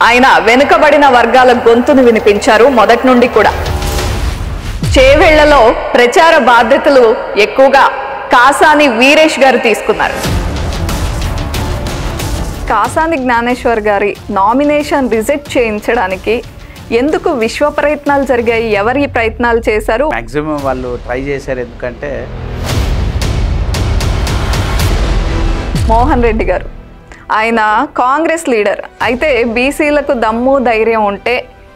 ఆయన వెనుకబడిన వర్గాల గొంతును వినిపించారు మొదటి నుండి కూడా. చేవెళ్లలో ప్రచార బాధ్యతలు ఎక్కువగా కాసాని వీరేష్ గారు తీసుకున్నారు. కాసాని జ్ఞానేశ్వర్ గారి నామినేషన్ రిజెక్ట్ చేయించడానికి ఎందుకు విశ్వ ప్రయత్నాలు జరిగాయి? ఎవరి ప్రయత్నాలు చేశారు? మాక్సిమం వాళ్ళు ట్రై చేశారు. ఎందుకంటే మోహన్ రెడ్డి గారు ఆయన కాంగ్రెస్ లీడర్ అయితే బీసీలకు దమ్ము ధైర్యం ఉంటే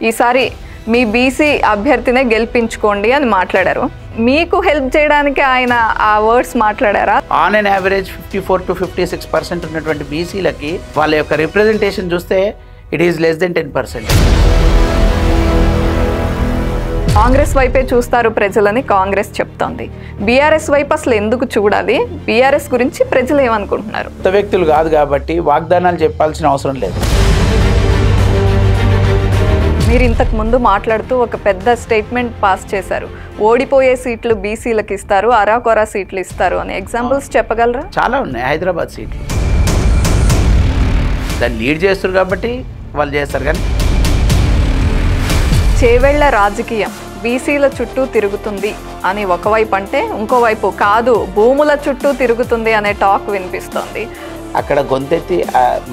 ఈసారి మీ బీసీ అభ్యర్థినే గెలిపించుకోండి అని మాట్లాడారు. మీకు హెల్ప్ చేయడానికి ఆయన ఆ వర్డ్స్ మాట్లాడారా? ఆన్ అండ్ యావరేజ్ 54 to 56% ఉన్నటువంటి బీసీలకి వాళ్ళ యొక్క రిప్రజెంటేషన్ చూస్తే it is less than 10%. Congress వైపే చూస్తారు ప్రజలని కాంగ్రెస్ చెప్తోంది. బీఆర్ఎస్ వైపు అసలు ఎందుకు చూడాలి? బీఆర్ఎస్ గురించి ప్రజలు ఏమనుకుంటున్నారు? కొత్త వ్యక్తులు కాదు కాబట్టి వాగ్దానాలు చెప్పాల్సిన అవసరం లేదు. మీరు ఇంతకు ముందు మాట్లాడుతూ ఒక పెద్ద స్టేట్మెంట్ పాస్ చేశారు. ఓడిపోయే సీట్లు బీసీలకు ఇస్తారు, అరాకొరా సీట్లు ఇస్తారు అని. ఎగ్జాంపుల్స్ చెప్పగలరా? చాలా ఉన్నాయి. హైదరాబాద్ సీట్లు దాన్ని లీడ్ చేస్తారు కాబట్టి వాళ్ళు చేస్తారు. కానీ చేవెళ్ల రాజకీయం బీసీల చుట్టూ తిరుగుతుంది అని ఒకవైపు అంటే, ఇంకోవైపు కాదు భూముల చుట్టూ తిరుగుతుంది అనే టాక్ వినిపిస్తోంది. అక్కడ గొంతెత్తి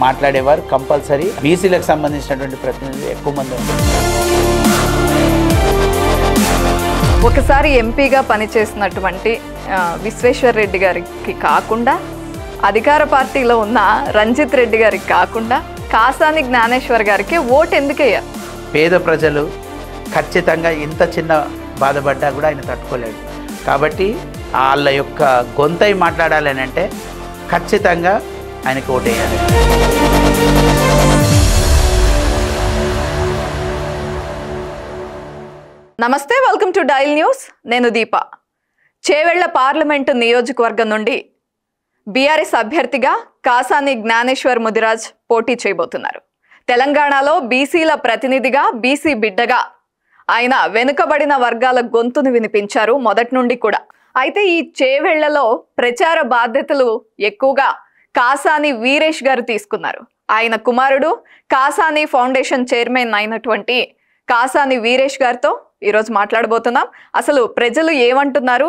మాట్లాడేవారు కంపల్సరీ బీసీలకు సంబంధించినటువంటి ప్రతినిధులు ఎక్కువ మంది ఉంటారు. ఒకసారి ఎంపీగా పనిచేసినటువంటి విశ్వేశ్వర్ రెడ్డి గారికి కాకుండా, అధికార పార్టీలో ఉన్న రంజిత్ రెడ్డి గారికి కాకుండా కాసాని జ్ఞానేశ్వర్ గారికి ఓటు ఎందుకయ్యారు? పేద ప్రజలు ఖచ్చితంగా ఇంత చిన్న బాధపడ్డా కూడా ఆయన తట్టుకోలేడు. కాబట్టి వాళ్ళ యొక్క గొంతై మాట్లాడాలని అంటే ఖచ్చితంగా ఆయనకు ఓటేయాలి. నమస్తే, వెల్కమ్ టు డైల్ న్యూస్. నేను దీప. చేవెళ్ల పార్లమెంటు నియోజకవర్గం నుండి బీఆర్ఎస్ అభ్యర్థిగా కాసాని జ్ఞానేశ్వర్ ముదిరాజ్ పోటీ చేయబోతున్నారు. తెలంగాణలో బీసీల ప్రతినిధిగా, బీసీ బిడ్డగా ఆయన వెనుకబడిన వర్గాల గొంతును వినిపించారు మొదటి నుండి కూడా. అయితే ఈ చేవెళ్లలో ప్రచార బాధ్యతలు ఎక్కువగా కాసాని వీరేష్ గారు తీసుకున్నారు. ఆయన కుమారుడు కాసాని ఫౌండేషన్ చైర్మన్ అయినటువంటి కాసాని వీరేష్ గారితో ఈరోజు మాట్లాడబోతున్నాం. అసలు ప్రజలు ఏమంటున్నారు,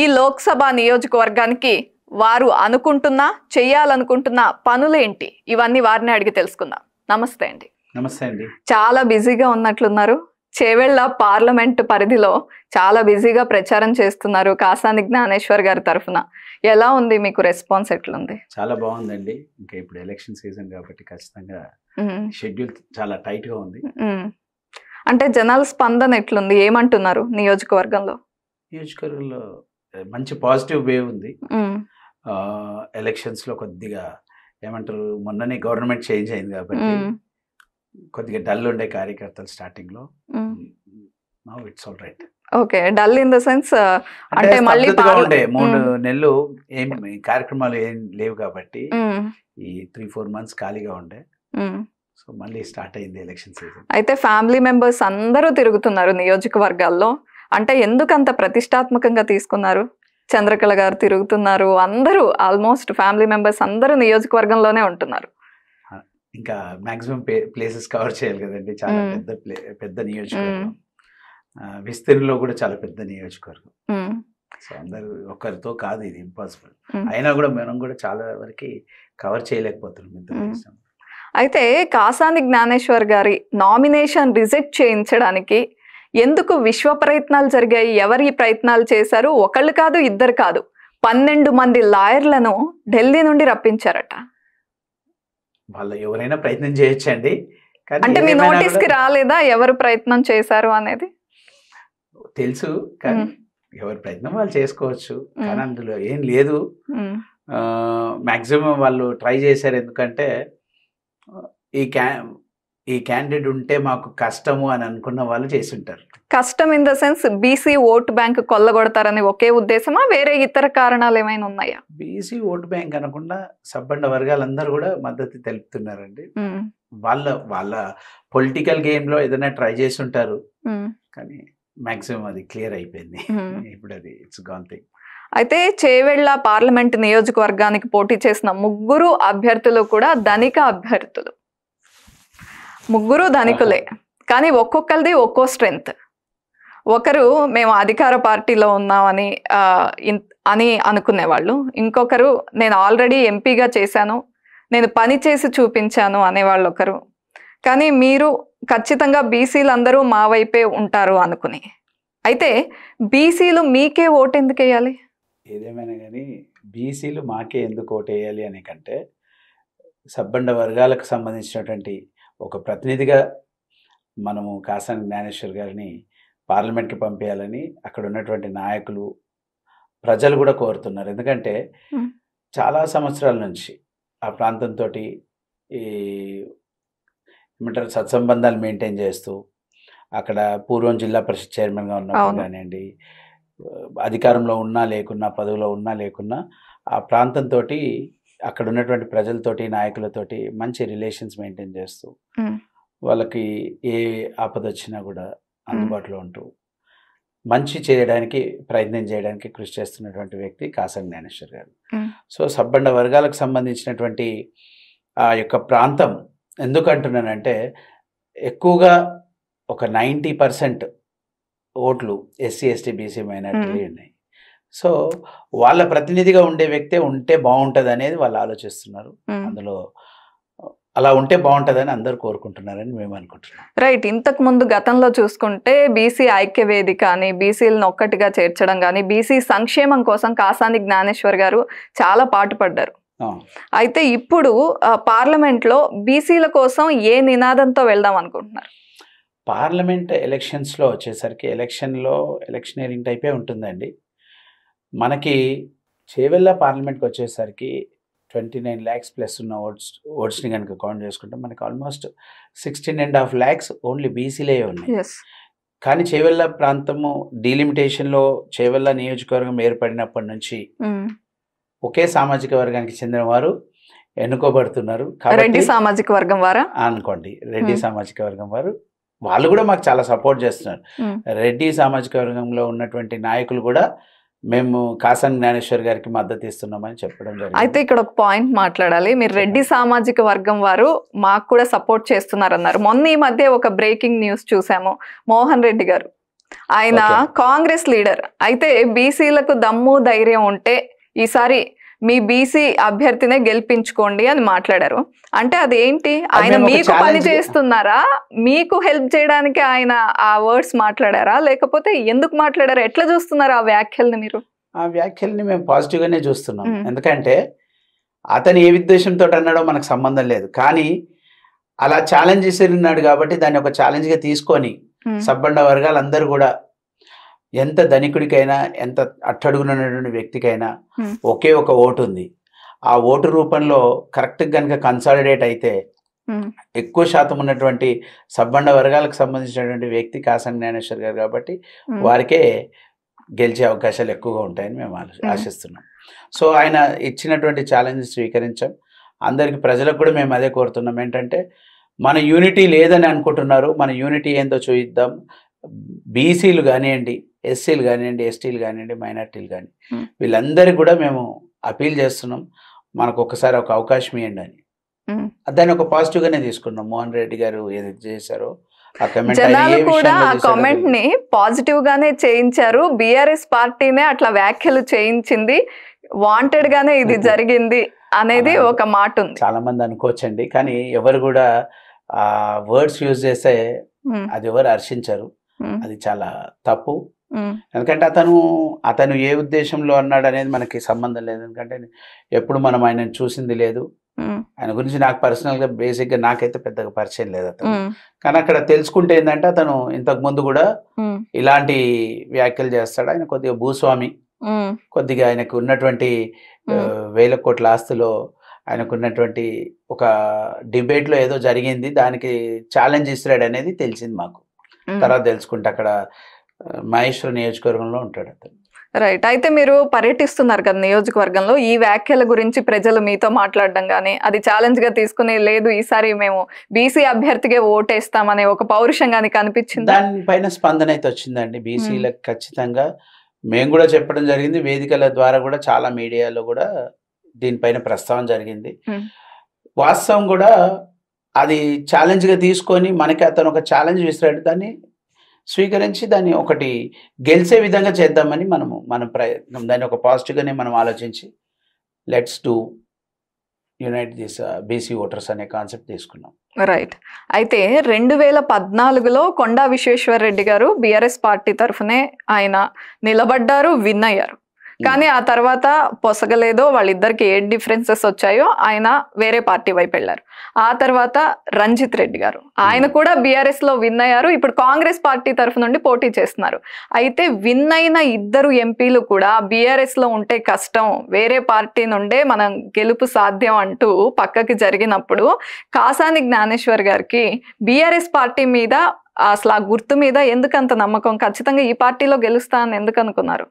ఈ లోక్సభ నియోజకవర్గానికి వారు అనుకుంటున్నా చేయాలనుకుంటున్న పనులేంటి, ఇవన్నీ వారిని అడిగి తెలుసుకుందాం. నమస్తే అండి. నమస్తే అండి. చాలా బిజీగా ఉన్నట్లున్నారు. చేవెళ్ల పార్లమెంట్ పరిధిలో చాలా బిజీగా ప్రచారం చేస్తున్నారు కాసాని జ్ఞానేశ్వర్ గారి తరఫున. ఎలా ఉంది మీకు రెస్పాన్స్? ఎట్లుంది? చాలా బాగుందండి. ఇంకా ఇప్పుడు ఎలక్షన్ సీజన్ కాబట్టి ఖచ్చితంగా షెడ్యూల్ చాలా టైట్ గా ఉంది. అంటే జనాల స్పందన ఎట్లుంది? ఏమంటున్నారు నియోజకవర్గంలో? నియోజకవర్గంలో మంచి పాజిటివ్ వేవ్ ఉంది. ఎలక్షన్స్ లో కొద్దిగా ఏమంటారు, మొన్ననే గవర్నమెంట్ చేంజ్ అయింది కాబట్టి కొద్దిగా డల్ ఉండే కార్యకర్తలు స్టార్టింగ్ లో. Now it's all right. Okay, dull in the sense అంటే మళ్ళీ 3 నెలలు ఏం కార్యక్రమాలు ఏం లేవు కాబట్టి ఈ 3-4 months ఖాళీగా ఉండే. సో మళ్ళీ స్టార్ట్ అయింది ఎలక్షన్ సీజన్. అయితే ఫ్యామిలీ మెంబర్స్ అందరూ తిరుగుతున్నారు నియోజకవర్గాల్లో. అంటే ఎందుకు అంత ప్రతిష్టాత్మకంగా తీసుకున్నారు? చంద్రకళ గారు తిరుగుతున్నారు, అందరూ ఆల్మోస్ట్ ఫ్యామిలీ మెంబర్స్ అందరూ నియోజకవర్గంలోనే ఉంటున్నారు. ఇంకా మాక్సిమం ప్లేసెస్ కవర్ చేయాలి కదండి. చాలా పెద్ద నియోజకవర్గం, విస్తీర్ణంలో కూడా చాలా పెద్ద నియోజకవర్గం. సో అందరు ఒకరితో కాదు, ఇది ఇంపాసిబుల్. అయినా కూడా మనం కూడా చాలా వరకు కవర్ చేయలేకపోతున్నాం. అయితే కాసాని జ్ఞానేశ్వర్ గారి నామినేషన్ రిజెక్ట్ చేయించడానికి ఎందుకు విశ్వ ప్రయత్నాలు జరిగాయి? ఎవరి ప్రయత్నాలు చేశారు? ఒకళ్ళు కాదు, ఇద్దరు కాదు, 12 మంది లాయర్లను ఢిల్లీ నుండి రప్పించారట. వాళ్ళు ఎవరైనా ప్రయత్నం చేయొచ్చండి. అంటే మీ నోటీస్ కి రాలేదా ఎవరు ప్రయత్నం చేశారు అనేది? తెలుసు, కానీ ఎవరి ప్రయత్నం వాళ్ళు చేసుకోవచ్చు. కానీ అందులో ఏం లేదు. మాక్సిమం వాళ్ళు ట్రై చేశారు. ఎందుకంటే ఈ క్యాండిడేట్ ఉంటే మాకు కష్టము అని అనుకున్న వాళ్ళు చేసి ఉంటారు. కష్టం in the sense BC vote bank కొల్లగొడతారని ఒకే ఉద్దేశమా, వేరే ఇతర కారణాలు ఏమైనా ఉన్నాయా? బీసీ ఓటు బ్యాంక్ అనకుండా సబ్బండ వర్గాలందరూ కూడా మద్దతు తెలుపుతున్నారండి. వాళ్ళ పొలిటికల్ గేమ్ లో ఏదైనా ట్రై చేసి ఉంటారు, కానీ మాక్సిమం అది క్లియర్ అయిపోయింది. ఇప్పుడు అది ఇట్స్ గాన్ థింగ్. అయితే చేవెళ్ల పార్లమెంట్ నియోజకవర్గానికి పోటీ చేసిన 3 అభ్యర్థులు కూడా ధనిక అభ్యర్థులు. ముగ్గురు ధనికులే, కానీ ఒక్కొక్కరిది ఒక్కో స్ట్రెంగ్త్. ఒకరు మేము అధికార పార్టీలో ఉన్నామని అని అనుకునేవాళ్ళు, ఇంకొకరు నేను ఆల్రెడీ ఎంపీగా చేశాను, నేను పని చేసి చూపించాను అనేవాళ్ళు ఒకరు. కానీ మీరు ఖచ్చితంగా బీసీలు అందరూ మా వైపే ఉంటారు అనుకుని. అయితే బీసీలు మీకే ఓటు ఎందుకు వేయాలి? ఏదేమైనా కానీ బీసీలు మాకే ఎందుకు ఓటు వేయాలి అనే కంటే, సబ్బండ వర్గాలకు సంబంధించినటువంటి ఒక ప్రతినిధిగా మనము కాసాని జ్ఞానేశ్వర్ గారిని పార్లమెంట్కి పంపించాలని అక్కడ ఉన్నటువంటి నాయకులు, ప్రజలు కూడా కోరుతున్నారు. ఎందుకంటే చాలా సంవత్సరాల నుంచి ఆ ప్రాంతంతో ఈ ఏమంటారు సత్సంబంధాలు మెయింటైన్ చేస్తూ, అక్కడ పూర్వం జిల్లా పరిషత్ చైర్మన్గా ఉన్నప్పుడు కానివ్వండి, అధికారంలో ఉన్నా లేకున్నా, పదవిలో ఉన్నా లేకున్నా, ఆ ప్రాంతంతో అక్కడ ఉన్నటువంటి ప్రజలతోటి, నాయకులతోటి మంచి రిలేషన్స్ మెయింటైన్ చేస్తూ, వాళ్ళకి ఏ ఆపద వచ్చినా కూడా అందుబాటులో ఉంటూ మంచి చేయడానికి ప్రయత్నం చేయడానికి కృషి చేస్తున్నటువంటి వ్యక్తి కాసాని జ్ఞానేశ్వర్ గారు. సో సబ్బండ వర్గాలకు సంబంధించినటువంటి ఆ యొక్క ప్రాంతం ఎందుకు అంటున్నానంటే, ఎక్కువగా ఒక 90% ఓట్లు ఎస్సీ, ఎస్టీ, బీసీ, మైనారిటీ ఉన్నాయి. సో వాళ్ళ ప్రతినిధిగా ఉండే వ్యక్తే ఉంటే బాగుంటుంది అనేది వాళ్ళు ఆలోచిస్తున్నారు. అందులో అలా ఉంటే బాగుంటుందని అందరూ కోరుకుంటున్నారని మేము అనుకుంటున్నాం. రైట్. ఇంతకు ముందు గతంలో చూసుకుంటే బీసీ ఐక్య వేదిక అని బీసీలను ఒక్కటిగా చేర్చడం కానీ, బీసీ సంక్షేమం కోసం కాసాని జ్ఞానేశ్వర్ గారు చాలా పాటుపడ్డారు. అయితే ఇప్పుడు పార్లమెంట్లో బీసీల కోసం ఏ నినాదంతో వెళ్దాం అనుకుంటున్నారు? పార్లమెంట్ ఎలక్షన్స్లో వచ్చేసరికి ఎలక్షనీరింగ్ టైపే ఉంటుందండి. మనకి చేవెళ్ళ పార్లమెంట్కి వచ్చేసరికి 29 lakhs ప్లస్ ఉన్న ఓట్స్ని కనుక కౌంట్ చేసుకుంటే మనకి ఆల్మోస్ట్ 16.5 lakhs ఓన్లీ బీసీలే ఉన్నాయి. కానీ చేవెళ్ళ ప్రాంతము డీలిమిటేషన్లో చేవెళ్ళ నియోజకవర్గం ఏర్పడినప్పటి నుంచి ఒకే సామాజిక వర్గానికి చెందిన వారు ఎన్నుకోబడుతున్నారు. రెడ్డి సామాజిక వర్గం వారా అనుకోండి, రెడ్డి సామాజిక వర్గం వారు వాళ్ళు కూడా మాకు చాలా సపోర్ట్ చేస్తున్నారు. రెడ్డి సామాజిక వర్గంలో ఉన్నటువంటి నాయకులు కూడా మేము కాసాని జ్ఞానేశ్వర్ గారికి మద్దతు ఇస్తున్నామని చెప్పడం జరిగింది. అయితే ఇక్కడ ఒక పాయింట్ మాట్లాడాలి. మీరు రెడ్డి సామాజిక వర్గం వారు మాకు కూడా సపోర్ట్ చేస్తున్నారన్నారు. మొన్న ఈ మధ్య ఒక బ్రేకింగ్ న్యూస్ చూసాము. మోహన్ రెడ్డి గారు, ఆయన కాంగ్రెస్ లీడర్, అయితే బీసీలకు దమ్ము ధైర్యం ఉంటే ఈసారి మీ బీసీ అభ్యర్థినే గెలిపించుకోండి అని మాట్లాడారు. అంటే అదేంటి, ఆయన మీకు పని చేస్తున్నారా, మీకు హెల్ప్ చేయడానికి ఆయన ఆ వర్డ్స్ మాట్లాడారా, లేకపోతే ఎందుకు మాట్లాడారా, ఎట్లా చూస్తున్నారు ఆ వ్యాఖ్యల్ని మీరు? ఆ వ్యాఖ్యల్ని మేము పాజిటివ్గానే చూస్తున్నాం. ఎందుకంటే అతను ఏ ఉద్దేశంతో అన్నాడో మనకు సంబంధం లేదు, కానీ అలా ఛాలెంజ్ చేసినాడు కాబట్టి దాన్ని ఒక ఛాలెంజ్గా తీసుకొని సబ్బండ వర్గాలందరూ కూడా ఎంత ధనికుడికైనా, ఎంత అట్టడుగునటువంటి వ్యక్తికైనా ఒకే ఒక ఓటు ఉంది. ఆ ఓటు రూపంలో కరెక్ట్గా కనుక కన్సాలిడేట్ అయితే ఎక్కువ శాతం ఉన్నటువంటి సబ్బండ వర్గాలకు సంబంధించినటువంటి వ్యక్తి కాసాని జ్ఞానేశ్వర్ గారు కాబట్టి వారికే గెలిచే అవకాశాలు ఎక్కువగా ఉంటాయని మేము ఆశిస్తున్నాం. సో ఆయన ఇచ్చినటువంటి ఛాలెంజ్ స్వీకరించాం. అందరికి ప్రజలకు కూడా మేము అదే కోరుతున్నాం, ఏంటంటే మన యూనిటీ లేదని అనుకుంటున్నారు, మన యూనిటీ ఏందో చూయిద్దాం. బీసీలు కానివ్వండి, ఎస్సీలు కానివ్వండి, ఎస్టీలు కానివ్వండి, మైనార్టీలు కానీ వీళ్ళందరికీ కూడా మేము అపీల్ చేస్తున్నాం, మనకు ఒకసారి ఒక అవకాశం ఇవ్వండి అని. దాన్ని ఒక పాజిటివ్గానే తీసుకున్నాం. మోహన్ రెడ్డి గారు ఏదైతే చేశారో ఆ కామెంట్ ని పాజిటివ్ గానే చేయించారు. బీఆర్ఎస్ పార్టీనే అట్లా వ్యాఖ్యలు చేయించింది, వాంటెడ్ గానే ఇది జరిగింది అనేది ఒక మాట ఉంది. చాలా మంది అనుకోవచ్చండి, కానీ ఎవరు కూడా ఆ వర్డ్స్ యూజ్ చేస్తే అది ఎవరు హర్షించరు. అది చాలా తప్పు. ఎందుకంటే అతను ఏ ఉద్దేశంలో అన్నాడు అనేది మనకి సంబంధం లేదు. ఎందుకంటే ఎప్పుడు మనం ఆయనను చూసింది లేదు, ఆయన గురించి నాకు పర్సనల్గా బేసిక్గా నాకైతే పెద్దగా పరిచయం లేదు అతను. కానీ అక్కడ తెలుసుకుంటే ఏంటంటే అతను ఇంతకు ముందు కూడా ఇలాంటి వ్యాఖ్యలు చేస్తాడు. ఆయన కొద్దిగా భూస్వామి, కొద్దిగా ఆయనకు ఉన్నటువంటి వేల కోట్ల ఆస్తులో ఆయనకు ఉన్నటువంటి ఒక డిబేట్లో ఏదో జరిగింది, దానికి ఛాలెంజ్ ఇస్తున్నాడు అనేది తెలిసింది మాకు. తర్వాత తెలుసుకుంటే అక్కడ మహేశ్వర నియోజకవర్గంలో ఉంటాడు అతను. రైట్. అయితే మీరు పర్యటిస్తున్నారు కదా నియోజకవర్గంలో, ఈ వ్యాఖ్యల గురించి ప్రజలు మీతో మాట్లాడడం కానీ అది ఛాలెంజ్ గా తీసుకుని లేదు ఈసారి మేము బీసీ అభ్యర్థిగా ఓటేస్తామనే ఒక పౌరుషం కానీ కనిపించింది? దానిపైన స్పందన అయితే వచ్చిందండి. బీసీలకు ఖచ్చితంగా మేము కూడా చెప్పడం జరిగింది, వేదికల ద్వారా కూడా చాలా మీడియాలో కూడా దీనిపైన ప్రస్తావన జరిగింది. వాస్తవం కూడా అది ఛాలెంజ్గా తీసుకొని మనకి అతను ఒక ఛాలెంజ్ విసిరాడు, దాన్ని స్వీకరించి దాన్ని ఒకటి గెలిచే విధంగా చేద్దామని మన ప్రయత్నం, దాన్ని ఒక పాజిటివ్గానే మనం ఆలోచించి let's do unite this BC voters అనే కాన్సెప్ట్ తీసుకున్నాం. రైట్. అయితే 2014లో కొండా విశ్వేశ్వర్ రెడ్డి గారు బీఆర్ఎస్ పార్టీ తరఫునే ఆయన నిలబడ్డారు, విన్ అయ్యారు. కానీ ఆ తర్వాత పొసగలేదో, వాళ్ళిద్దరికి ఏ డిఫరెన్సెస్ వచ్చాయో ఆయన వేరే పార్టీ వైపు వెళ్ళారు. ఆ తర్వాత రంజిత్ రెడ్డి గారు, ఆయన కూడా బీఆర్ఎస్ లో విన్ అయ్యారు, ఇప్పుడు కాంగ్రెస్ పార్టీ తరఫు నుండి పోటీ చేస్తున్నారు. అయితే విన్ అయిన ఇద్దరు ఎంపీలు కూడా బీఆర్ఎస్ లో ఉంటే కష్టం, వేరే పార్టీ నుండే మనం గెలుపు సాధ్యం అంటూ పక్కకి జరిగినప్పుడు కాసాని జ్ఞానేశ్వర్ గారికి బీఆర్ఎస్ పార్టీ మీద అసలు ఆ గుర్తు మీద ఎందుకంత నమ్మకం, ఖచ్చితంగా ఈ పార్టీలో గెలుస్తా అని ఎందుకు అనుకున్నారు?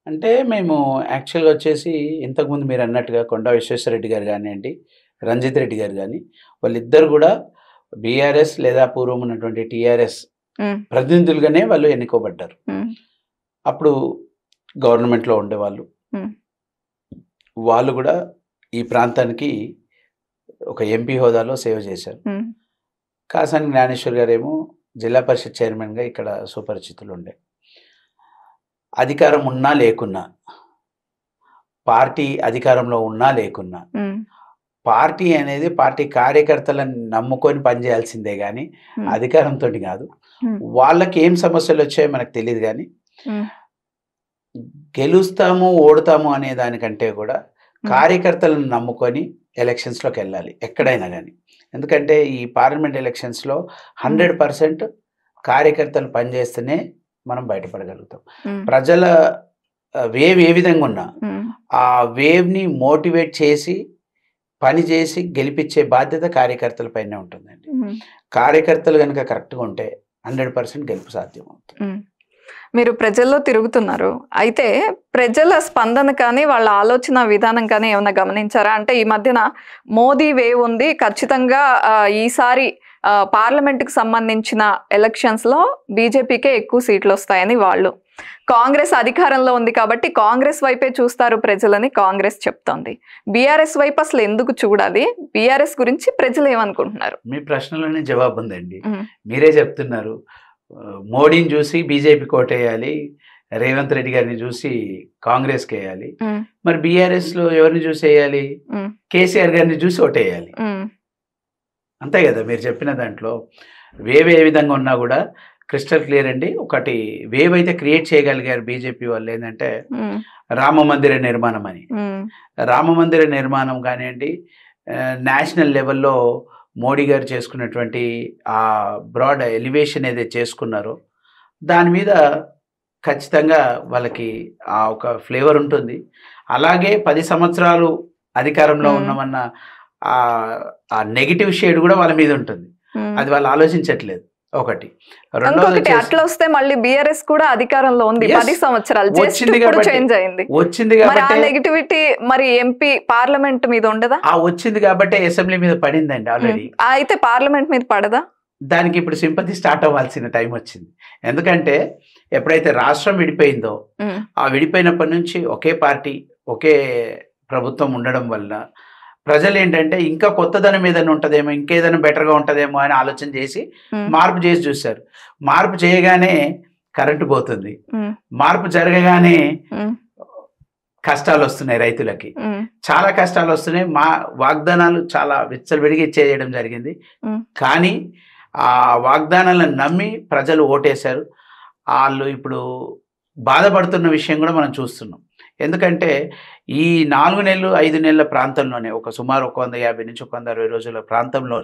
అంటే మేము యాక్చువల్గా వచ్చేసి ఇంతకుముందు మీరు అన్నట్టుగా కొండా విశ్వేశ్వరరెడ్డి గారు కానివ్వండి, రంజిత్ రెడ్డి గారు కానీ, వాళ్ళిద్దరు కూడా బీఆర్ఎస్ లేదా పూర్వం ఉన్నటువంటి టీఆర్ఎస్ ప్రతినిధులుగానే వాళ్ళు ఎన్నుకోబడ్డారు. అప్పుడు గవర్నమెంట్లో ఉండేవాళ్ళు, వాళ్ళు కూడా ఈ ప్రాంతానికి ఒక ఎంపీ హోదాలో సేవ చేశారు. కాసాని జ్ఞానేశ్వర్ గారేమో జిల్లా పరిషత్ చైర్మన్గా ఇక్కడ సుపరిచితులు ఉండే. అధికారం ఉన్నా లేకున్నా, పార్టీ అధికారంలో ఉన్నా లేకున్నా, పార్టీ అనేది పార్టీ కార్యకర్తలను నమ్ముకొని పనిచేయాల్సిందే కానీ అధికారంతో కాదు. వాళ్ళకి ఏం సమస్యలు వచ్చాయో మనకు తెలియదు, కానీ గెలుస్తాము ఓడుతాము అనే దానికంటే కూడా కార్యకర్తలను నమ్ముకొని ఎలక్షన్స్లోకి వెళ్ళాలి ఎక్కడైనా కానీ. ఎందుకంటే ఈ పార్లమెంట్ ఎలక్షన్స్లో 100% కార్యకర్తలు పనిచేస్తేనే మనం బయటపడగలుగుతాం. ప్రజల వేవ్ ఏ విధంగా ఉన్నా ఆ వేవ్ని మోటివేట్ చేసి పని చేసి గెలిపించే బాధ్యత కార్యకర్తల పైనే ఉంటుందండి. కార్యకర్తలు కనుక కరెక్ట్గా ఉంటే 100% గెలుపు సాధ్యం అవుతుంది. మీరు ప్రజల్లో తిరుగుతున్నారు, అయితే ప్రజల స్పందన కానీ వాళ్ళ ఆలోచన విధానం కానీ ఏమైనా గమనించారా? అంటే ఈ మధ్యన మోదీ వేవ్ ఉంది, ఖచ్చితంగా ఈసారి పార్లమెంట్కి సంబంధించిన ఎలక్షన్స్లో బీజేపీకే ఎక్కువ సీట్లు వస్తాయని వాళ్ళు, కాంగ్రెస్ అధికారంలో ఉంది కాబట్టి కాంగ్రెస్ వైపే చూస్తారు ప్రజలని కాంగ్రెస్ చెప్తోంది. బీఆర్ఎస్ వైపు అసలు ఎందుకు చూడాలి? బీఆర్ఎస్ గురించి ప్రజలు ఏమనుకుంటున్నారు? మీ ప్రశ్నలోనే జవాబు ఉందండి. మీరే చెప్తున్నారు, మోడీని చూసి బీజేపీకి ఓటేయాలి, రేవంత్ రెడ్డి గారిని చూసి కాంగ్రెస్కి వేయాలి. మరి బీఆర్ఎస్ లో ఎవరిని చూసి వేయాలి? కేసీఆర్ గారిని చూసి ఓటేయాలి. అంతే కదా మీరు చెప్పిన దాంట్లో. వేవ్ ఏ విధంగా ఉన్నా కూడా క్రిస్టల్ క్లియర్ అండి. ఒకటి వేవ్ అయితే క్రియేట్ చేయగలిగారు బీజేపీ వాళ్ళు, ఏంటంటే రామ మందిర నిర్మాణం అని. రామ మందిర నిర్మాణం కానివ్వండి, నేషనల్ లెవెల్లో మోడీ గారు చేసుకున్నటువంటి ఆ బ్రాడ్ ఎలివేషన్ ఏదైతే చేసుకున్నారో దాని మీద ఖచ్చితంగా వాళ్ళకి ఆ ఒక ఫ్లేవర్ ఉంటుంది. అలాగే 10 సంవత్సరాలు అధికారంలో ఉన్నామన్న ఆ నెగిటివ్ షేడ్ కూడా వాళ్ళ మీద ఉంటుంది. అది వాళ్ళు ఆలోచించట్లేదు. ఒకటి. రెండోది, అట్లా వస్తే మళ్ళీ బీఆర్ఎస్ కూడా అధికారంలో ఉంది 10 సంవత్సరాలు, వచ్చింది కాబట్టి నెగిటివిటీ మరి ఎంపీ పార్లమెంట్ మీద ఉండదా? వచ్చింది కాబట్టి అసెంబ్లీ మీద పడిందండి ఆల్రెడీ. అయితే పార్లమెంట్ మీద పడదా? దానికి ఇప్పుడు సింపతి స్టార్ట్ అవ్వాల్సిన టైం వచ్చింది. ఎందుకంటే ఎప్పుడైతే రాష్ట్రం విడిపోయిందో ఆ విడిపోయినప్పటి నుంచి ఒకే పార్టీ ఒకే ప్రభుత్వం ఉండడం వల్ల ప్రజలు ఏంటంటే ఇంకా కొత్తదనం ఏదైనా ఉంటుందేమో, ఇంకేదైనా బెటర్గా ఉంటుందేమో అని ఆలోచన చేసి మార్పు చేసి చూశారు. మార్పు చేయగానే కరెంటు పోతుంది, మార్పు జరగగానే కష్టాలు వస్తున్నాయి, రైతులకి చాలా కష్టాలు వస్తున్నాయి. మా వాగ్దానాలు చాలా విచ్చలవిడిగా ఇచ్చేయడం జరిగింది. కానీ ఆ వాగ్దానాలను నమ్మి ప్రజలు ఓటేశారు. వాళ్ళు ఇప్పుడు బాధపడుతున్న విషయం కూడా మనం చూస్తున్నాం. ఎందుకంటే ఈ 4 నెలలు 5 నెలల ప్రాంతంలోనే ఒక సుమారు 150 నుంచి 160 రోజుల ప్రాంతంలో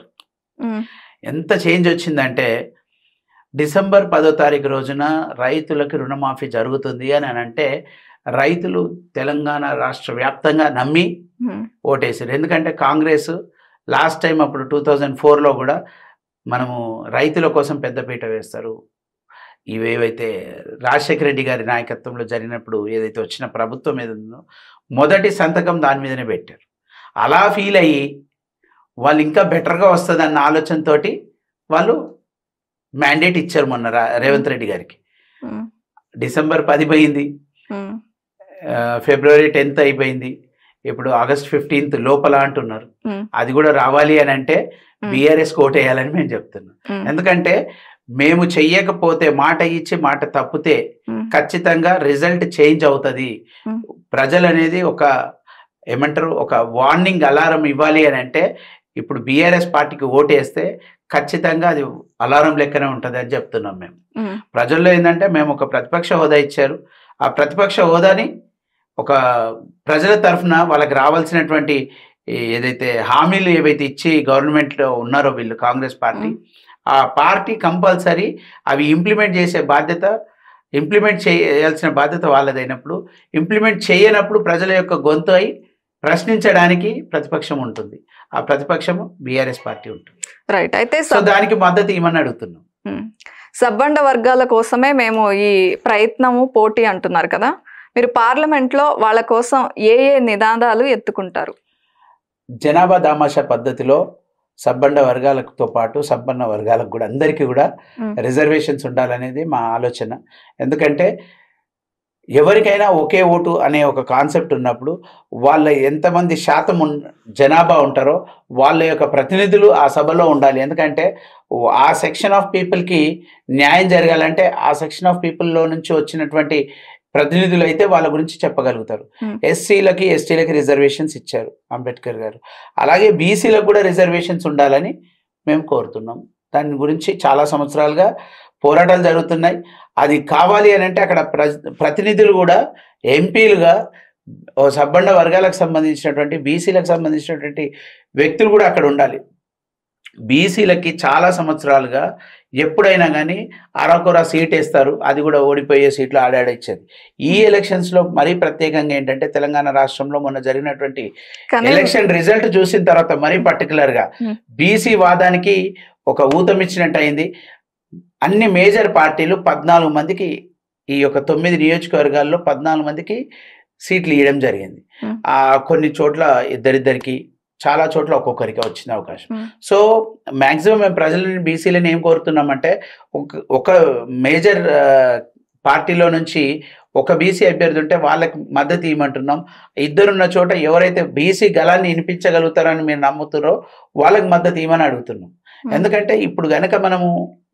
ఎంత చేంజ్ వచ్చిందంటే, డిసెంబర్ 10వ తారీఖు రోజున రైతులకి రుణమాఫీ జరుగుతుంది అని అంటే రైతులు తెలంగాణ రాష్ట్ర వ్యాప్తంగా నమ్మి ఓటేశారు. ఎందుకంటే కాంగ్రెస్ లాస్ట్ టైం అప్పుడు 2004లో కూడా మనము రైతుల కోసం పెద్దపీట వేస్తారు, ఇవేవైతే రాజశేఖర రెడ్డి గారి నాయకత్వంలో జరిగినప్పుడు ఏదైతే వచ్చిన ప్రభుత్వం ఏదో మొదటి సంతకం దాని మీదనే పెట్టారు. అలా ఫీల్ అయ్యి వాళ్ళు ఇంకా బెటర్గా వస్తుందన్న ఆలోచనతో వాళ్ళు మ్యాండేట్ ఇచ్చారు మొన్న రేవంత్ రెడ్డి గారికి. డిసెంబర్ 10 పోయింది, ఫిబ్రవరి 10th అయిపోయింది, ఇప్పుడు August 15th లోపల అంటున్నారు. అది కూడా రావాలి అని అంటే బీఆర్ఎస్ కోటేయాలని మేము చెప్తున్నాం. ఎందుకంటే మేము చెయ్యకపోతే, మాట ఇచ్చి మాట తప్పితే ఖచ్చితంగా రిజల్ట్ చేంజ్ అవుతుంది. ప్రజలు అనేది ఒక ఏమంటారు, ఒక వార్నింగ్ అలారం ఇవ్వాలి అని అంటే ఇప్పుడు బీఆర్ఎస్ పార్టీకి ఓటేస్తే ఖచ్చితంగా అది అలారం లెక్కనే ఉంటుంది అని చెప్తున్నాం మేము. ప్రజల్లో ఏంటంటే మేము ఒక ప్రతిపక్ష హోదా ఇచ్చారు, ఆ ప్రతిపక్ష హోదాని ఒక ప్రజల తరఫున వాళ్ళకి రావాల్సినటువంటి ఏదైతే హామీలు ఏవైతే ఇచ్చి గవర్నమెంట్లో ఉన్నారో వీళ్ళు కాంగ్రెస్ పార్టీ, ఆ పార్టీ కంపల్సరీ అవి ఇంప్లిమెంట్ చేసే బాధ్యత, ఇంప్లిమెంట్ చేయాల్సిన బాధ్యత వాళ్ళదైనప్పుడు, ఇంప్లిమెంట్ చేయనప్పుడు ప్రజల యొక్క గొంతు అయి ప్రశ్నించడానికి ప్రతిపక్షం ఉంటుంది. ఆ ప్రతిపక్షము బీఆర్ఎస్ పార్టీ ఉంటుంది. రైట్. అయితే సో దానికి మద్దతు ఇవ్వమని అడుగుతున్నాం. సబ్బండ వర్గాల కోసమే మేము ఈ ప్రయత్నము పోటీ అంటున్నారు కదా, మీరు పార్లమెంట్లో వాళ్ళ కోసం ఏ నినాదాలు ఎత్తుకుంటారు? జనాభా దామాషా పద్ధతిలో సబ్బండ వర్గాలతో పాటు సంపన్న వర్గాలకు కూడా అందరికీ కూడా రిజర్వేషన్స్ ఉండాలనేది మా ఆలోచన. ఎందుకంటే ఎవరికైనా ఒకే ఓటు అనే ఒక కాన్సెప్ట్ ఉన్నప్పుడు వాళ్ళ ఎంతమంది శాతం జనాభా ఉంటారో వాళ్ళ యొక్క ప్రతినిధులు ఆ సభలో ఉండాలి. ఎందుకంటే ఆ సెక్షన్ ఆఫ్ పీపుల్కి న్యాయం జరగాలంటే ఆ సెక్షన్ ఆఫ్ పీపుల్లో నుంచి వచ్చినటువంటి ప్రతినిధులు అయితే వాళ్ళ గురించి చెప్పగలుగుతారు. ఎస్సీలకి ఎస్టీలకి రిజర్వేషన్స్ ఇచ్చారు అంబేద్కర్ గారు, అలాగే బీసీలకు కూడా రిజర్వేషన్స్ ఉండాలని మేము కోరుతున్నాం. దాని గురించి చాలా సంవత్సరాలుగా పోరాటాలు జరుగుతున్నాయి. అది కావాలి అని అంటే అక్కడ ప్రతినిధులు కూడా ఎంపీలుగా సబ్బండ వర్గాలకు సంబంధించినటువంటి, బీసీలకు సంబంధించినటువంటి వ్యక్తులు కూడా అక్కడ ఉండాలి. బీసీలకి చాలా సంవత్సరాలుగా ఎప్పుడైనా కానీ అరకొర సీట్ వేస్తారు, అది కూడా ఓడిపోయే సీట్లు ఆడాడిచ్చేది. ఈ ఎలక్షన్స్లో మరీ ప్రత్యేకంగా ఏంటంటే తెలంగాణ రాష్ట్రంలో మొన్న జరిగినటువంటి ఎలక్షన్ రిజల్ట్ చూసిన తర్వాత మరీ పర్టికులర్గా బీసీ వాదానికి ఒక ఊతమిచ్చినట్టు అయింది. అన్ని మేజర్ పార్టీలు 14 మందికి, ఈ యొక్క 9 నియోజకవర్గాల్లో 14 మందికి సీట్లు ఇవ్వడం జరిగింది. కొన్ని చోట్ల ఇద్దరిద్దరికి, చాలా చోట్ల ఒక్కొక్కరికి వచ్చిన అవకాశం. సో మ్యాక్సిమం మేము ప్రజలని, బీసీలని ఏం కోరుతున్నామంటే ఒక మేజర్ పార్టీలో నుంచి ఒక బీసీ అభ్యర్థి ఉంటే వాళ్ళకి మద్దతు ఇవ్వమంటున్నాం. ఇద్దరున్న చోట ఎవరైతే బీసీ గలాన్ని వినిపించగలుగుతారని మీరు నమ్ముతారో వాళ్ళకి మద్దతు ఇవ్వమని అడుగుతున్నాం. ఎందుకంటే ఇప్పుడు కనుక మనము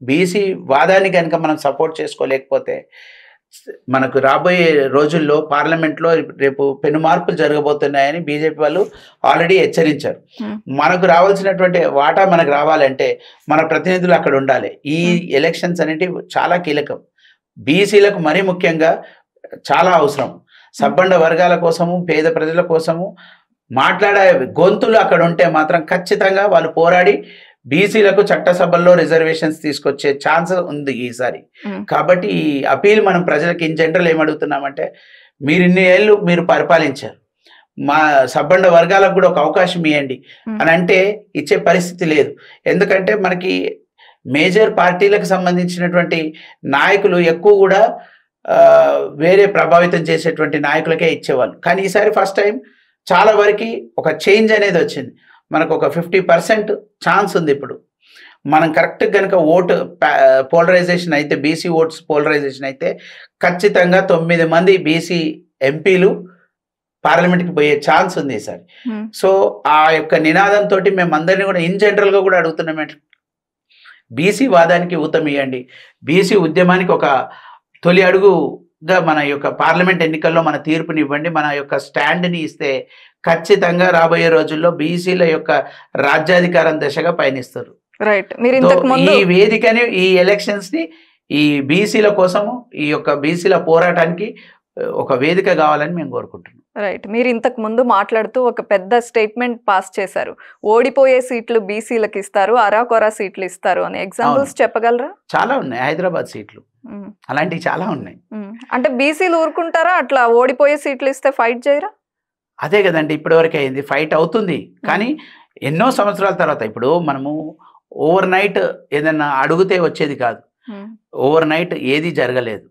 బీసీ వాదాన్ని కనుక మనం సపోర్ట్ చేసుకోలేకపోతే మనకు రాబోయే రోజుల్లో పార్లమెంట్లో రేపు పెను మార్పులు జరగబోతున్నాయని బీజేపీ వాళ్ళు ఆల్రెడీ హెచ్చరించారు. మనకు రావాల్సినటువంటి వాటా మనకు రావాలంటే మన ప్రతినిధులు అక్కడ ఉండాలి. ఈ ఎలక్షన్స్ అనేటివి చాలా కీలకం, బీసీలకు మరీ ముఖ్యంగా చాలా అవసరం. సబ్బండ వర్గాల కోసము, పేద ప్రజల కోసము మాట్లాడే గొంతులు అక్కడ ఉంటే మాత్రం ఖచ్చితంగా వాళ్ళు పోరాడి బీసీలకు చట్టసభల్లో రిజర్వేషన్స్ తీసుకొచ్చే ఛాన్స్ ఉంది ఈసారి. కాబట్టి ఈ అపీల్ మనం ప్రజలకు ఇన్ జనరల్ ఏమడుగుతున్నామంటే, మీరు ఇన్ని ఏళ్ళు మీరు పరిపాలించారు, మా సబ్బండ వర్గాలకు కూడా ఒక అవకాశం ఇవ్వండి అని అంటే ఇచ్చే పరిస్థితి లేదు. ఎందుకంటే మనకి మేజర్ పార్టీలకు సంబంధించినటువంటి నాయకులు ఎక్కువ కూడా వేరే ప్రభావితం చేసేటువంటి నాయకులకే ఇచ్చేవాళ్ళు. కానీ ఈసారి ఫస్ట్ టైం చాలా వరకు ఒక చేంజ్ అనేది వచ్చింది. మనకు ఒక 50% ఛాన్స్ ఉంది. ఇప్పుడు మనం కరెక్ట్ కనుక ఓటు పోలరైజేషన్ అయితే, బీసీ ఓట్స్ పోలరైజేషన్ అయితే ఖచ్చితంగా 9 మంది బీసీ ఎంపీలు పార్లమెంట్కి పోయే ఛాన్స్ ఉంది ఈసారి. సో ఆ యొక్క నినాదంతో మేము అందరినీ కూడా ఇన్ జనరల్గా కూడా అడుగుతున్నాం, బీసీ వాదానికి ఊతం ఇవ్వండి, బీసీ ఉద్యమానికి ఒక తొలి అడుగుగా మన యొక్క పార్లమెంట్ ఎన్నికల్లో మన తీర్పునివ్వండి, మన యొక్క స్టాండ్ని ఇస్తే ఖచ్చితంగా రాబోయే రోజుల్లో బీసీల యొక్క రాజ్యాధికారం దశగా పయనిస్తారు. రైట్. ఈ వేదికని, ఈ ఎలక్షన్స్ ని ఈ బీసీల కోసము, ఈ యొక్క బీసీల పోరాటానికి ఒక వేదిక కావాలని మేము కోరుకుంటున్నాం. రైట్. మీరు ఇంతకు ముందు మాట్లాడుతూ ఒక పెద్ద స్టేట్మెంట్ పాస్ చేశారు, ఓడిపోయే సీట్లు బీసీలకు ఇస్తారు, అరాకొరా సీట్లు ఇస్తారు అని. ఎగ్జాంపుల్స్ చెప్పగలరా? చాలా ఉన్నాయి, హైదరాబాద్ సీట్లు అలాంటివి చాలా ఉన్నాయి. అంటే బీసీలు ఊరుకుంటారా? అట్లా ఓడిపోయే సీట్లు ఇస్తే ఫైట్ చేయరా? అదే కదండి ఇప్పటివరకు అయింది, ఫైట్ అవుతుంది. కానీ ఎన్నో సంవత్సరాల తర్వాత ఇప్పుడు మనము ఓవర్ నైట్ ఏదన్నా అడిగితే వచ్చేది కాదు. ఓవర్ నైట్ ఏది జరగలేదు.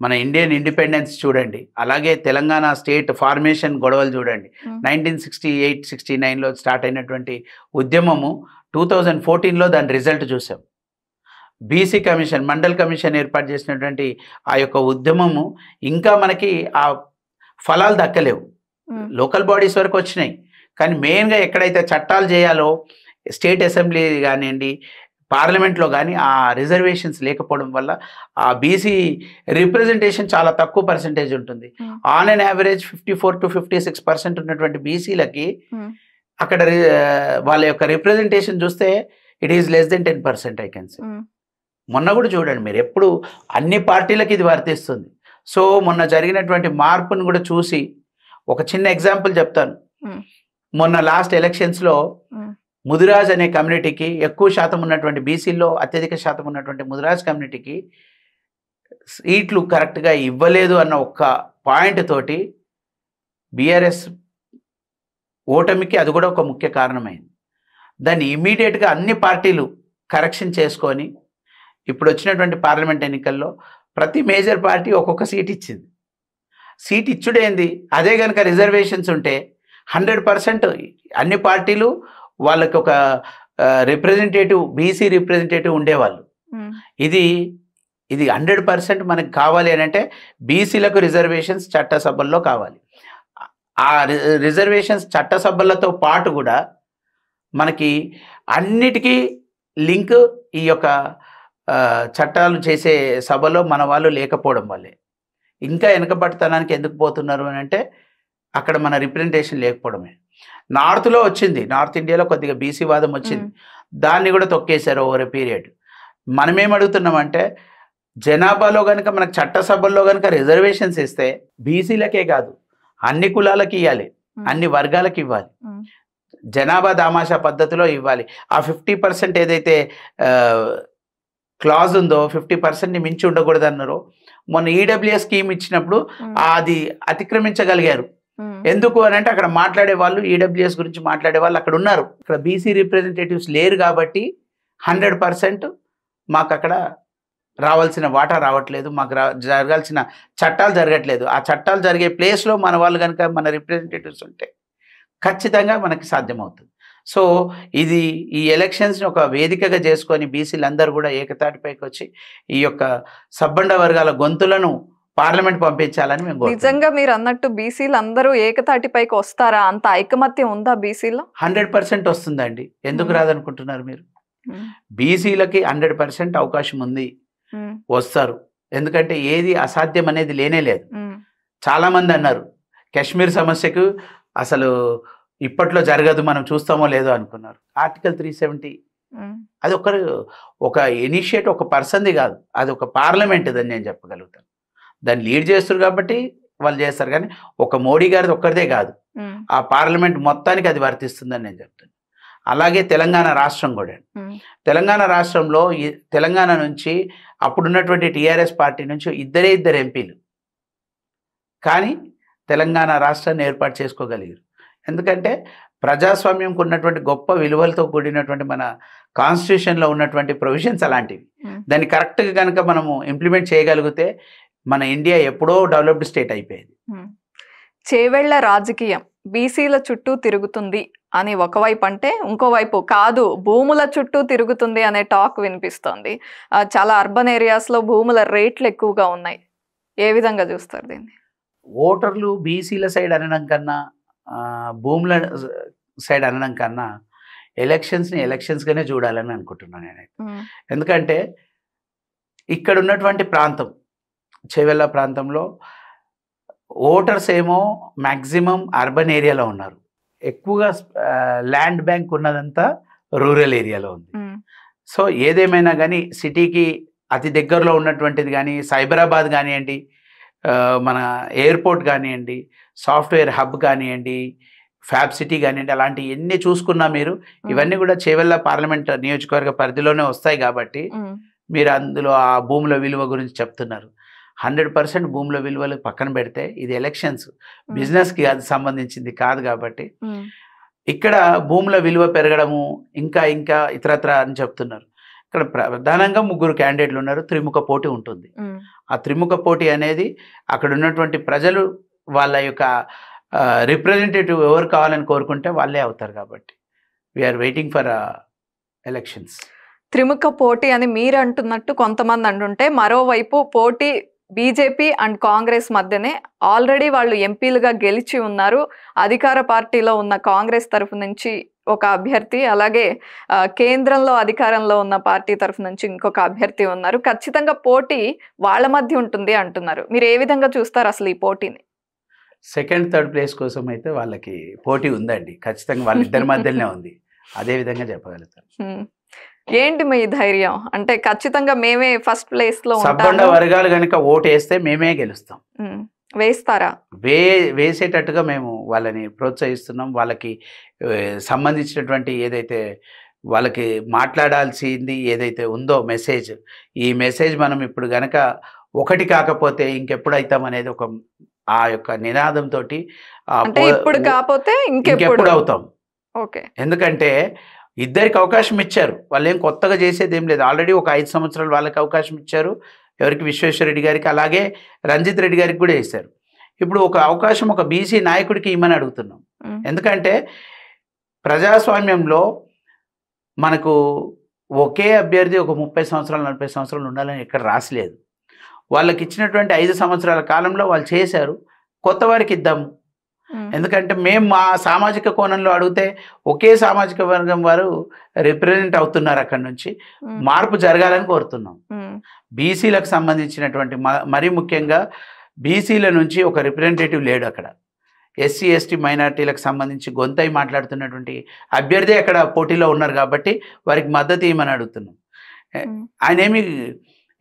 మన ఇండియన్ ఇండిపెండెన్స్ చూడండి, అలాగే తెలంగాణ స్టేట్ ఫార్మేషన్ గొడవలు చూడండి. 1968-69లో స్టార్ట్ అయినటువంటి ఉద్యమము 2014లో దాని రిజల్ట్ చూసాం. బీసీ కమిషన్, మండల్ కమిషన్ ఏర్పాటు చేసినటువంటి ఆ యొక్క ఉద్యమము ఇంకా మనకి ఆ ఫలాలు దక్కలేవు. లోకల్ బాడీస్ వరకు వచ్చినాయి. కానీ మెయిన్గా ఎక్కడైతే చట్టాలు చేయాలో స్టేట్ అసెంబ్లీ కానివ్వండి, పార్లమెంట్లో కానీ ఆ రిజర్వేషన్స్ లేకపోవడం వల్ల ఆ బీసీ రిప్రజెంటేషన్ చాలా తక్కువ పర్సెంటేజ్ ఉంటుంది. ఆన్ అన్ యావరేజ్ 54 to 56% ఉన్నటువంటి బీసీలకి అక్కడ వాళ్ళ యొక్క రిప్రజెంటేషన్ చూస్తే it is less than 10% I can say. మొన్న కూడా చూడండి మీరు, ఎప్పుడు అన్ని పార్టీలకు ఇది వర్తిస్తుంది. సో మొన్న జరిగినటువంటి మార్పును కూడా చూసి ఒక చిన్న ఎగ్జాంపుల్ చెప్తాను. మొన్న లాస్ట్ ఎలక్షన్స్లో ముదిరాజ్ అనే కమ్యూనిటీకి ఎక్కువ శాతం ఉన్నటువంటి, బీసీలో అత్యధిక శాతం ఉన్నటువంటి ముదిరాజ్ కమ్యూనిటీకి సీట్లు కరెక్ట్గా ఇవ్వలేదు అన్న ఒక్క పాయింట్ తోటి బీఆర్ఎస్ ఓటమికి అది కూడా ఒక ముఖ్య కారణమైంది. దాన్ని ఇమీడియట్గా అన్ని పార్టీలు కరెక్షన్ చేసుకొని ఇప్పుడు వచ్చినటువంటి పార్లమెంట్ ఎన్నికల్లో ప్రతి మేజర్ పార్టీ ఒక్కొక్క సీట్ ఇచ్చింది. సీట్ ఇచ్చుడేంది, అదే కనుక రిజర్వేషన్స్ ఉంటే 100% అన్ని పార్టీలు వాళ్ళకి ఒక రిప్రజెంటేటివ్, బీసీ రిప్రజెంటేటివ్ ఉండేవాళ్ళు. ఇది 100% మనకు కావాలి అని అంటే బీసీలకు రిజర్వేషన్స్ చట్టసభల్లో కావాలి. ఆ రిజర్వేషన్స్ చట్టసభలతో పాటు కూడా మనకి అన్నిటికీ లింక్ ఈ యొక్క చట్టాలు చేసే సభలో మన వాళ్ళు లేకపోవడం వల్లే. ఇంకా వెనకబడితనానికి ఎందుకు పోతున్నారు అని అంటే అక్కడ మన రిప్రజెంటేషన్ లేకపోవడమే. నార్త్లో వచ్చింది, నార్త్ ఇండియాలో కొద్దిగా బీసీ వాదం వచ్చింది, దాన్ని కూడా తొక్కేశారు ఓవర్ ఎ పీరియడ్. మనమేం అడుగుతున్నామంటే జనాభాలో కనుక మనకు చట్టసభల్లో కనుక రిజర్వేషన్స్ ఇస్తే బీసీలకే కాదు అన్ని కులాలకి ఇవ్వాలి, అన్ని వర్గాలకి ఇవ్వాలి, జనాభా దామాషా పద్ధతిలో ఇవ్వాలి. ఆ 50% ఏదైతే క్లాజ్ ఉందో 50%ని మించి ఉండకూడదు అన్నారో, మొన్న ఈడబ్ల్యూఎస్ స్కీమ్ ఇచ్చినప్పుడు అది అతిక్రమించగలిగారు. ఎందుకు అని అంటే అక్కడ మాట్లాడే వాళ్ళు, ఈడబ్ల్యూఎస్ గురించి మాట్లాడే వాళ్ళు అక్కడ ఉన్నారు. ఇక్కడ బీసీ రిప్రజెంటేటివ్స్ లేరు కాబట్టి 100% మాకు అక్కడ రావాల్సిన వాటా రావట్లేదు, మాకు జరగాల్సిన చట్టాలు జరగట్లేదు. ఆ చట్టాలు జరిగే ప్లేస్లో మన వాళ్ళు కనుక మన రిప్రజెంటేటివ్స్ ఉంటే ఖచ్చితంగా మనకి సాధ్యమవుతుంది. సో ఇది ఈ ఎలక్షన్స్ని ఒక వేదికగా చేసుకొని బీసీలు అందరూ కూడా ఏకతాటిపైకి వచ్చి ఈ యొక్క సబ్బండ వర్గాల గొంతులను పార్లమెంట్ పంపించాలని మేము నిజంగా మీరు అన్నట్టు బీసీలు అందరూ ఏకతాటిపైకి వస్తారా? అంత ఐకమత్యం ఉందా బీసీలో? 100% వస్తుందండి. ఎందుకు రాదనుకుంటున్నారు మీరు? బీసీలకి 100% అవకాశం ఉంది, వస్తారు. ఎందుకంటే ఏది అసాధ్యం అనేది లేనే లేదు. చాలా మంది అన్నారు కాశ్మీర్ సమస్యకు అసలు ఇప్పట్లో జరగదు, మనం చూస్తామో లేదో అనుకున్నారు. ఆర్టికల్ 370 అది ఒక ఇనిషియేట్ ఒక పర్సన్ది కాదు, అది ఒక పార్లమెంట్ అని నేను చెప్పగలుగుతాను. దాన్ని లీడ్ చేస్తారు కాబట్టి వాళ్ళు చేస్తారు, కానీ ఒక మోడీ గారిది ఒక్కరిదే కాదు, ఆ పార్లమెంట్ మొత్తానికి అది వర్తిస్తుందని నేను చెప్తాను. అలాగే తెలంగాణ రాష్ట్రం కూడా, తెలంగాణ రాష్ట్రంలో తెలంగాణ నుంచి అప్పుడున్నటువంటి టీఆర్ఎస్ పార్టీ నుంచి ఇద్దరు ఎంపీలు కానీ తెలంగాణ రాష్ట్రాన్ని ఏర్పాటు చేసుకోగలిగారు. ఎందుకంటే ప్రజాస్వామ్యంకు ఉన్నటువంటి గొప్ప విలువలతో కూడినటువంటి మన కాన్స్టిట్యూషన్లో ఉన్నటువంటి ప్రొవిజన్స్ అలాంటివి. దాన్ని కరెక్ట్గా కనుక మనము ఇంప్లిమెంట్ చేయగలిగితే మన ఇండియా ఎప్పుడో డెవలప్డ్ స్టేట్ అయిపోయేది. చేవెళ్ల రాజకీయం బీసీల చుట్టూ తిరుగుతుంది అని ఒకవైపు అంటే, ఇంకోవైపు కాదు భూముల చుట్టూ తిరుగుతుంది అనే టాక్ వినిపిస్తోంది. చాలా అర్బన్ ఏరియాస్లో భూముల రేట్లు ఎక్కువగా ఉన్నాయి. ఏ విధంగా చూస్తారు దీన్ని? ఓటర్లు బీసీల సైడ్ అనడం కన్నా, భూముల సైడ్ అనడం కన్నా ఎలక్షన్స్ని ఎలక్షన్స్గానే చూడాలని అనుకుంటున్నాను నేనైతే. ఎందుకంటే ఇక్కడ ఉన్నటువంటి ప్రాంతం చేవెళ్ళ ప్రాంతంలో ఓటర్స్ ఏమో మ్యాక్సిమం అర్బన్ ఏరియాలో ఉన్నారు, ఎక్కువగా ల్యాండ్ బ్యాంక్ ఉన్నదంతా రూరల్ ఏరియాలో ఉంది. సో ఏదేమైనా కానీ సిటీకి అతి దగ్గరలో ఉన్నటువంటిది కానీ సైబరాబాద్ కానివ్వండి, మన ఎయిర్పోర్ట్ కానివ్వండి, సాఫ్ట్వేర్ హబ్ కానివ్వండి, ఫ్యాబ్ సిటీ కానివ్వండి, అలాంటి ఎన్ని చూసుకున్నా మీరు ఇవన్నీ కూడా చేవెళ్ళ పార్లమెంట్ నియోజకవర్గ పరిధిలోనే వస్తాయి. కాబట్టి మీరు అందులో ఆ భూముల విలువ గురించి చెప్తున్నారు. 100% భూముల విలువలు పక్కన పెడితే ఇది ఎలక్షన్స్, బిజినెస్కి అది సంబంధించింది కాదు. కాబట్టి ఇక్కడ భూముల విలువ పెరగడము ఇంకా ఇంకా ఇతరత్ర అని చెప్తున్నారు. ఇక్కడ ప్రధానంగా 3 క్యాండిడేట్లు ఉన్నారు, త్రిముఖ పోటీ ఉంటుంది. ఆ త్రిముఖ పోటీ అనేది అక్కడ ఉన్నటువంటి ప్రజలు వాళ్ళ యొక్క రిప్రజెంటేటివ్ ఎవరు కావాలని కోరుకుంటే వాళ్ళే అవుతారు. కాబట్టి వీఆర్ వెయిటింగ్ ఫర్ ఎలక్షన్స్. త్రిముఖ పోటీ అని మీరు అంటున్నట్టు కొంతమంది అంటుంటే, మరోవైపు పోటీ బీజేపీ అండ్ కాంగ్రెస్ మధ్యనే ఆల్రెడీ వాళ్ళు ఎంపీలుగా గెలిచి ఉన్నారు. అధికార పార్టీలో ఉన్న కాంగ్రెస్ తరఫు నుంచి ఒక అభ్యర్థి, అలాగే కేంద్రంలో అధికారంలో ఉన్న పార్టీ తరఫు నుంచి ఇంకొక అభ్యర్థి ఉన్నారు. ఖచ్చితంగా పోటీ వాళ్ళ మధ్య ఉంటుంది అంటున్నారు. మీరు ఏ విధంగా చూస్తారు అసలు ఈ పోటీని? సెకండ్ థర్డ్ ప్లేస్ కోసం అయితే వాళ్ళకి పోటీ ఉందండి, ఖచ్చితంగా వాళ్ళిద్దరి మధ్యలోనే ఉంది. అదే విధంగా చెప్పగలుగుతాను. ఏంటి మీ ధైర్యం? అంటే ఖచ్చితంగా మేమే ఫస్ట్ ప్లేస్ లో సబ్బండ వర్గాలు కనుక ఓటు వేస్తే మేమే గెలుస్తాం. వేస్తారా? వేసేటట్టుగా మేము వాళ్ళని ప్రోత్సహిస్తున్నాం. వాళ్ళకి సంబంధించినటువంటి ఏదైతే వాళ్ళకి మాట్లాడాల్సింది ఏదైతే ఉందో మెసేజ్, ఈ మెసేజ్ మనం ఇప్పుడు గనక ఒకటి కాకపోతే ఇంకెప్పుడు అవుతాం అనేది ఒక ఆ యొక్క నినాదంతో ఇప్పుడు కాకపోతే ఇంకెప్పుడు అవుతాం. ఓకే, ఎందుకంటే ఇద్దరికి అవకాశం ఇచ్చారు, వాళ్ళు ఏం కొత్తగా చేసేది ఏం లేదు. ఆల్రెడీ ఒక 5 సంవత్సరాలు వాళ్ళకి అవకాశం ఇచ్చారు. ఎవరికి? విశ్వేశ్వరరెడ్డి గారికి, అలాగే రంజిత్ రెడ్డి గారికి కూడా వేశారు. ఇప్పుడు ఒక అవకాశం ఒక బీసీ నాయకుడికి ఇమ్మని అడుగుతున్నాం. ఎందుకంటే ప్రజాస్వామ్యంలో మనకు ఒకే అభ్యర్థి ఒక 30 సంవత్సరాలు 40 సంవత్సరాలు ఉండాలని ఎక్కడ రాసలేదు. వాళ్ళకి ఇచ్చినటువంటి 5 సంవత్సరాల కాలంలో వాళ్ళు చేశారు, కొత్త వారికి ఇద్దాము. ఎందుకంటే మేము మా సామాజిక కోణంలో అడిగితే ఒకే సామాజిక వర్గం వారు రిప్రజెంట్ అవుతున్నారు, అక్కడి నుంచి మార్పు జరగాలని కోరుతున్నాం. బీసీలకు సంబంధించినటువంటి మరీ ముఖ్యంగా బీసీల నుంచి ఒక రిప్రజెంటేటివ్ లేడు అక్కడ. ఎస్సీ ఎస్టీ మైనార్టీలకు సంబంధించి గొంతై మాట్లాడుతున్నటువంటి అభ్యర్థి అక్కడ పోటీలో ఉన్నారు కాబట్టి వారికి మద్దతు ఇవ్వమని అడుగుతున్నాం. ఆయన ఏమి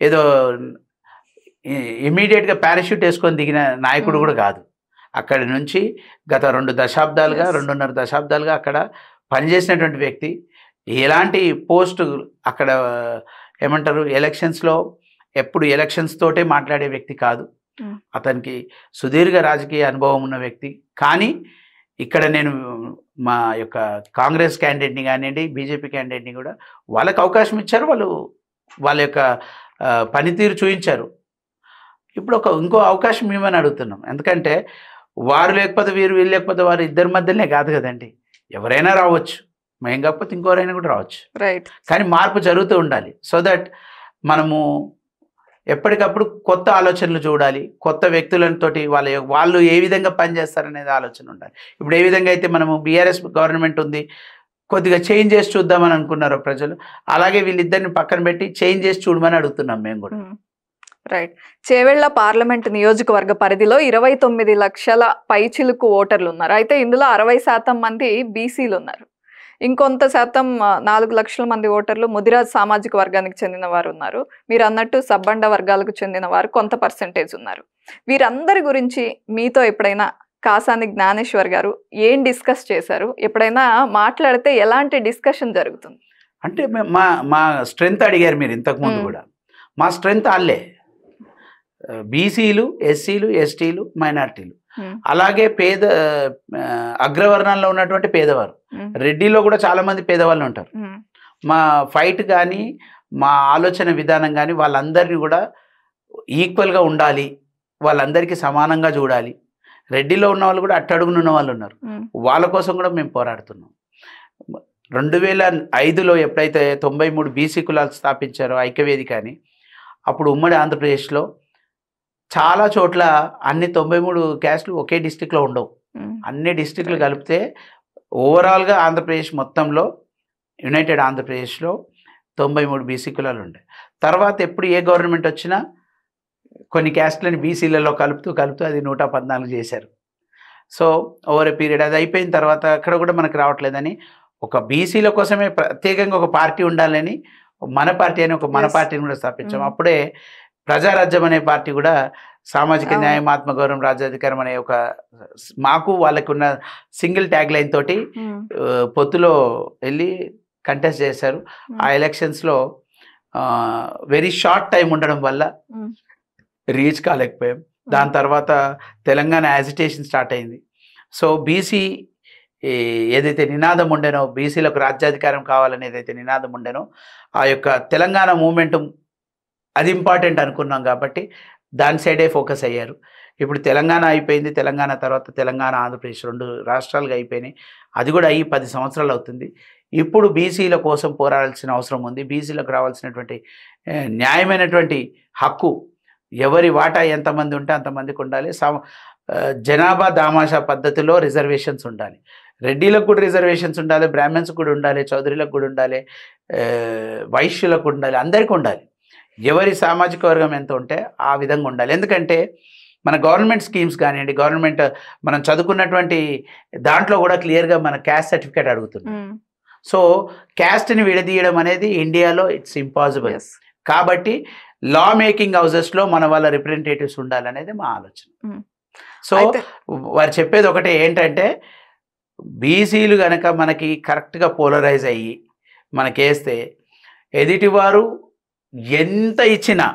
ఏదో ఇమీడియట్గా పారాషూట్ వేసుకొని దిగిన నాయకుడు కూడా కాదు. అక్కడి నుంచి గత 2.5 దశాబ్దాలుగా అక్కడ పనిచేసినటువంటి వ్యక్తి. ఎలాంటి పోస్ట్ అక్కడ ఏమంటారు ఎలక్షన్స్లో ఎప్పుడు ఎలక్షన్స్ తోటే మాట్లాడే వ్యక్తి కాదు. అతనికి సుదీర్ఘ రాజకీయ అనుభవం ఉన్న వ్యక్తి. కానీ ఇక్కడ నేను మా యొక్క కాంగ్రెస్ క్యాండిడేట్ని కానివ్వండి, బీజేపీ క్యాండిడేట్ని కూడా వాళ్ళకి అవకాశం ఇచ్చారు, వాళ్ళు వాళ్ళ యొక్క పనితీరు చూపించారు. ఇప్పుడు ఇంకో అవకాశం ఇవ్వమని అడుగుతున్నాం. ఎందుకంటే వారు లేకపోతే వీరు, వీళ్ళు లేకపోతే వారు, ఇద్దరి మధ్యనే కాదు కదండి, ఎవరైనా రావచ్చు, మేము కాకపోతే ఇంకోరైనా కూడా రావచ్చు. రైట్. కానీ మార్పు జరుగుతూ ఉండాలి. సో దట్ మనము ఎప్పటికప్పుడు కొత్త ఆలోచనలు చూడాలి, కొత్త వ్యక్తులతోటి వాళ్ళు ఏ విధంగా పనిచేస్తారనేది ఆలోచన ఉండాలి. ఇప్పుడు ఏ విధంగా అయితే మనము బీఆర్ఎస్ గవర్నమెంట్ ఉంది, కొద్దిగా చేంజ్ చేసి చూద్దామని అనుకున్నారు ప్రజలు, అలాగే వీళ్ళిద్దరిని పక్కన పెట్టి చేంజ్ చేసి చూడమని అడుగుతున్నాం మేము కూడా. రైట్. చేవెళ్ల పార్లమెంట్ నియోజకవర్గ పరిధిలో 29 లక్షల పైచిలుకు ఓటర్లు ఉన్నారు. అయితే ఇందులో 60% మంది బీసీలు ఉన్నారు. ఇంకొంత శాతం 4 లక్షల మంది ఓటర్లు ముదిరాజ్ సామాజిక వర్గానికి చెందిన వారు ఉన్నారు. మీరు అన్నట్టు సబ్బండ వర్గాలకు చెందిన వారు కొంత పర్సెంటేజ్ ఉన్నారు. వీరందరి గురించి మీతో ఎప్పుడైనా కాసాని జ్ఞానేశ్వర్ గారు ఏం డిస్కస్ చేశారు? ఎప్పుడైనా మాట్లాడితే ఎలాంటి డిస్కషన్ జరుగుతుంది? అంటే మా స్ట్రెంగ్త్ అడిగారు మీరు ఇంతకుముందు కూడా. మా స్ట్రెంగ్త్ వాళ్ళే, బీసీలు, ఎస్సీలు, ఎస్టీలు, మైనార్టీలు, అలాగే అగ్రవర్ణాల్లో ఉన్నటువంటి పేదవారు. రెడ్డిలో కూడా చాలా మంది పేదవాళ్ళు ఉంటారు. మా ఫైట్ కానీ మా ఆలోచన విధానం కానీ వాళ్ళందరినీ కూడా ఈక్వల్గా ఉండాలి, వాళ్ళందరికీ సమానంగా చూడాలి. రెడ్డిలో ఉన్న వాళ్ళు కూడా అట్టడుగున ఉన్న వాళ్ళు ఉన్నారు, వాళ్ళ కోసం కూడా మేము పోరాడుతున్నాం. 2005లో ఎప్పుడైతే 93 బీసీ కులాలు స్థాపించారో ఐక్యవేదిక అని, అప్పుడు ఉమ్మడి ఆంధ్రప్రదేశ్లో చాలా చోట్ల అన్ని 93 క్యాస్ట్లు ఒకే డిస్టిక్లో ఉండవు. అన్ని డిస్టిక్లు కలిపితే ఓవరాల్గా ఆంధ్రప్రదేశ్ మొత్తంలో యునైటెడ్ ఆంధ్రప్రదేశ్లో 93 బీసీ కులాలు ఉంటాయి. తర్వాత ఎప్పుడు ఏ గవర్నమెంట్ వచ్చినా కొన్ని క్యాస్ట్లని బీసీలలో కలుపుతూ అది 114 చేశారు. సో ఓవర్ ఏ పీరియడ్ అది అయిపోయిన తర్వాత అక్కడ కూడా మనకు రావట్లేదని ఒక బీసీల కోసమే ప్రత్యేకంగా ఒక పార్టీ ఉండాలని మన పార్టీ అని మన పార్టీని కూడా స్థాపించాం. అప్పుడే ప్రజారాజ్యం అనే పార్టీ కూడా సామాజిక న్యాయం, ఆత్మగౌరవం, రాజ్యాధికారం అనే ఒక మాకు వాళ్ళకి ఉన్న సింగిల్ ట్యాగ్ లైన్ తోటి పొత్తులో వెళ్ళి కంటెస్ట్ చేశారు. ఆ ఎలక్షన్స్లో వెరీ షార్ట్ టైం ఉండడం వల్ల రీచ్ కాలేకపోయాం. దాని తర్వాత తెలంగాణ యాజిటేషన్ స్టార్ట్ అయింది. సో బీసీ ఏదైతే నినాదం ఉండేనో, బీసీలకు రాజ్యాధికారం కావాలని ఏదైతే నినాదం ఉండేనో, ఆ యొక్క తెలంగాణ మూమెంట్ అది ఇంపార్టెంట్ అనుకున్నాం కాబట్టి దాని సైడే ఫోకస్ అయ్యారు. ఇప్పుడు తెలంగాణ అయిపోయింది, తెలంగాణ తర్వాత తెలంగాణ, ఆంధ్రప్రదేశ్ 2 రాష్ట్రాలుగా అయిపోయినాయి. అది కూడా అయ్యి 10 సంవత్సరాలు అవుతుంది. ఇప్పుడు బీసీల కోసం పోరాడాల్సిన అవసరం ఉంది. బీసీలకు రావాల్సినటువంటి న్యాయమైనటువంటి హక్కు ఎవరి వాటా ఎంతమంది ఉంటే అంతమందికి ఉండాలి. జనాభా దామాషా పద్ధతిలో రిజర్వేషన్స్ ఉండాలి. రెడ్డిలకు కూడా రిజర్వేషన్స్ ఉండాలి, బ్రాహ్మణ్స్ కూడా ఉండాలి, చౌదరులకు కూడా ఉండాలి, వైశ్యులకు ఉండాలి, అందరికీ ఉండాలి. ఎవరి సామాజిక వర్గం ఎంత ఉంటే ఆ విధంగా ఉండాలి. ఎందుకంటే మన గవర్నమెంట్ స్కీమ్స్ కానివ్వండి, గవర్నమెంట్ మనం చదువుకున్నటువంటి దాంట్లో కూడా క్లియర్గా మన క్యాస్ట్ సర్టిఫికేట్ అడుగుతున్నాం. సో క్యాస్ట్ని విడదీయడం అనేది ఇండియాలో ఇట్స్ ఇంపాసిబుల్. కాబట్టి లా మేకింగ్ హౌసెస్లో మన వాళ్ళ రిప్రజెంటేటివ్స్ ఉండాలనేది మా ఆలోచన. సో వారు చెప్పేది ఒకటే ఏంటంటే, బీసీలు కనుక మనకి కరెక్ట్గా పోలరైజ్ అయ్యి మనకేస్తే ఎదుటివారు ఎంత ఇచ్చినా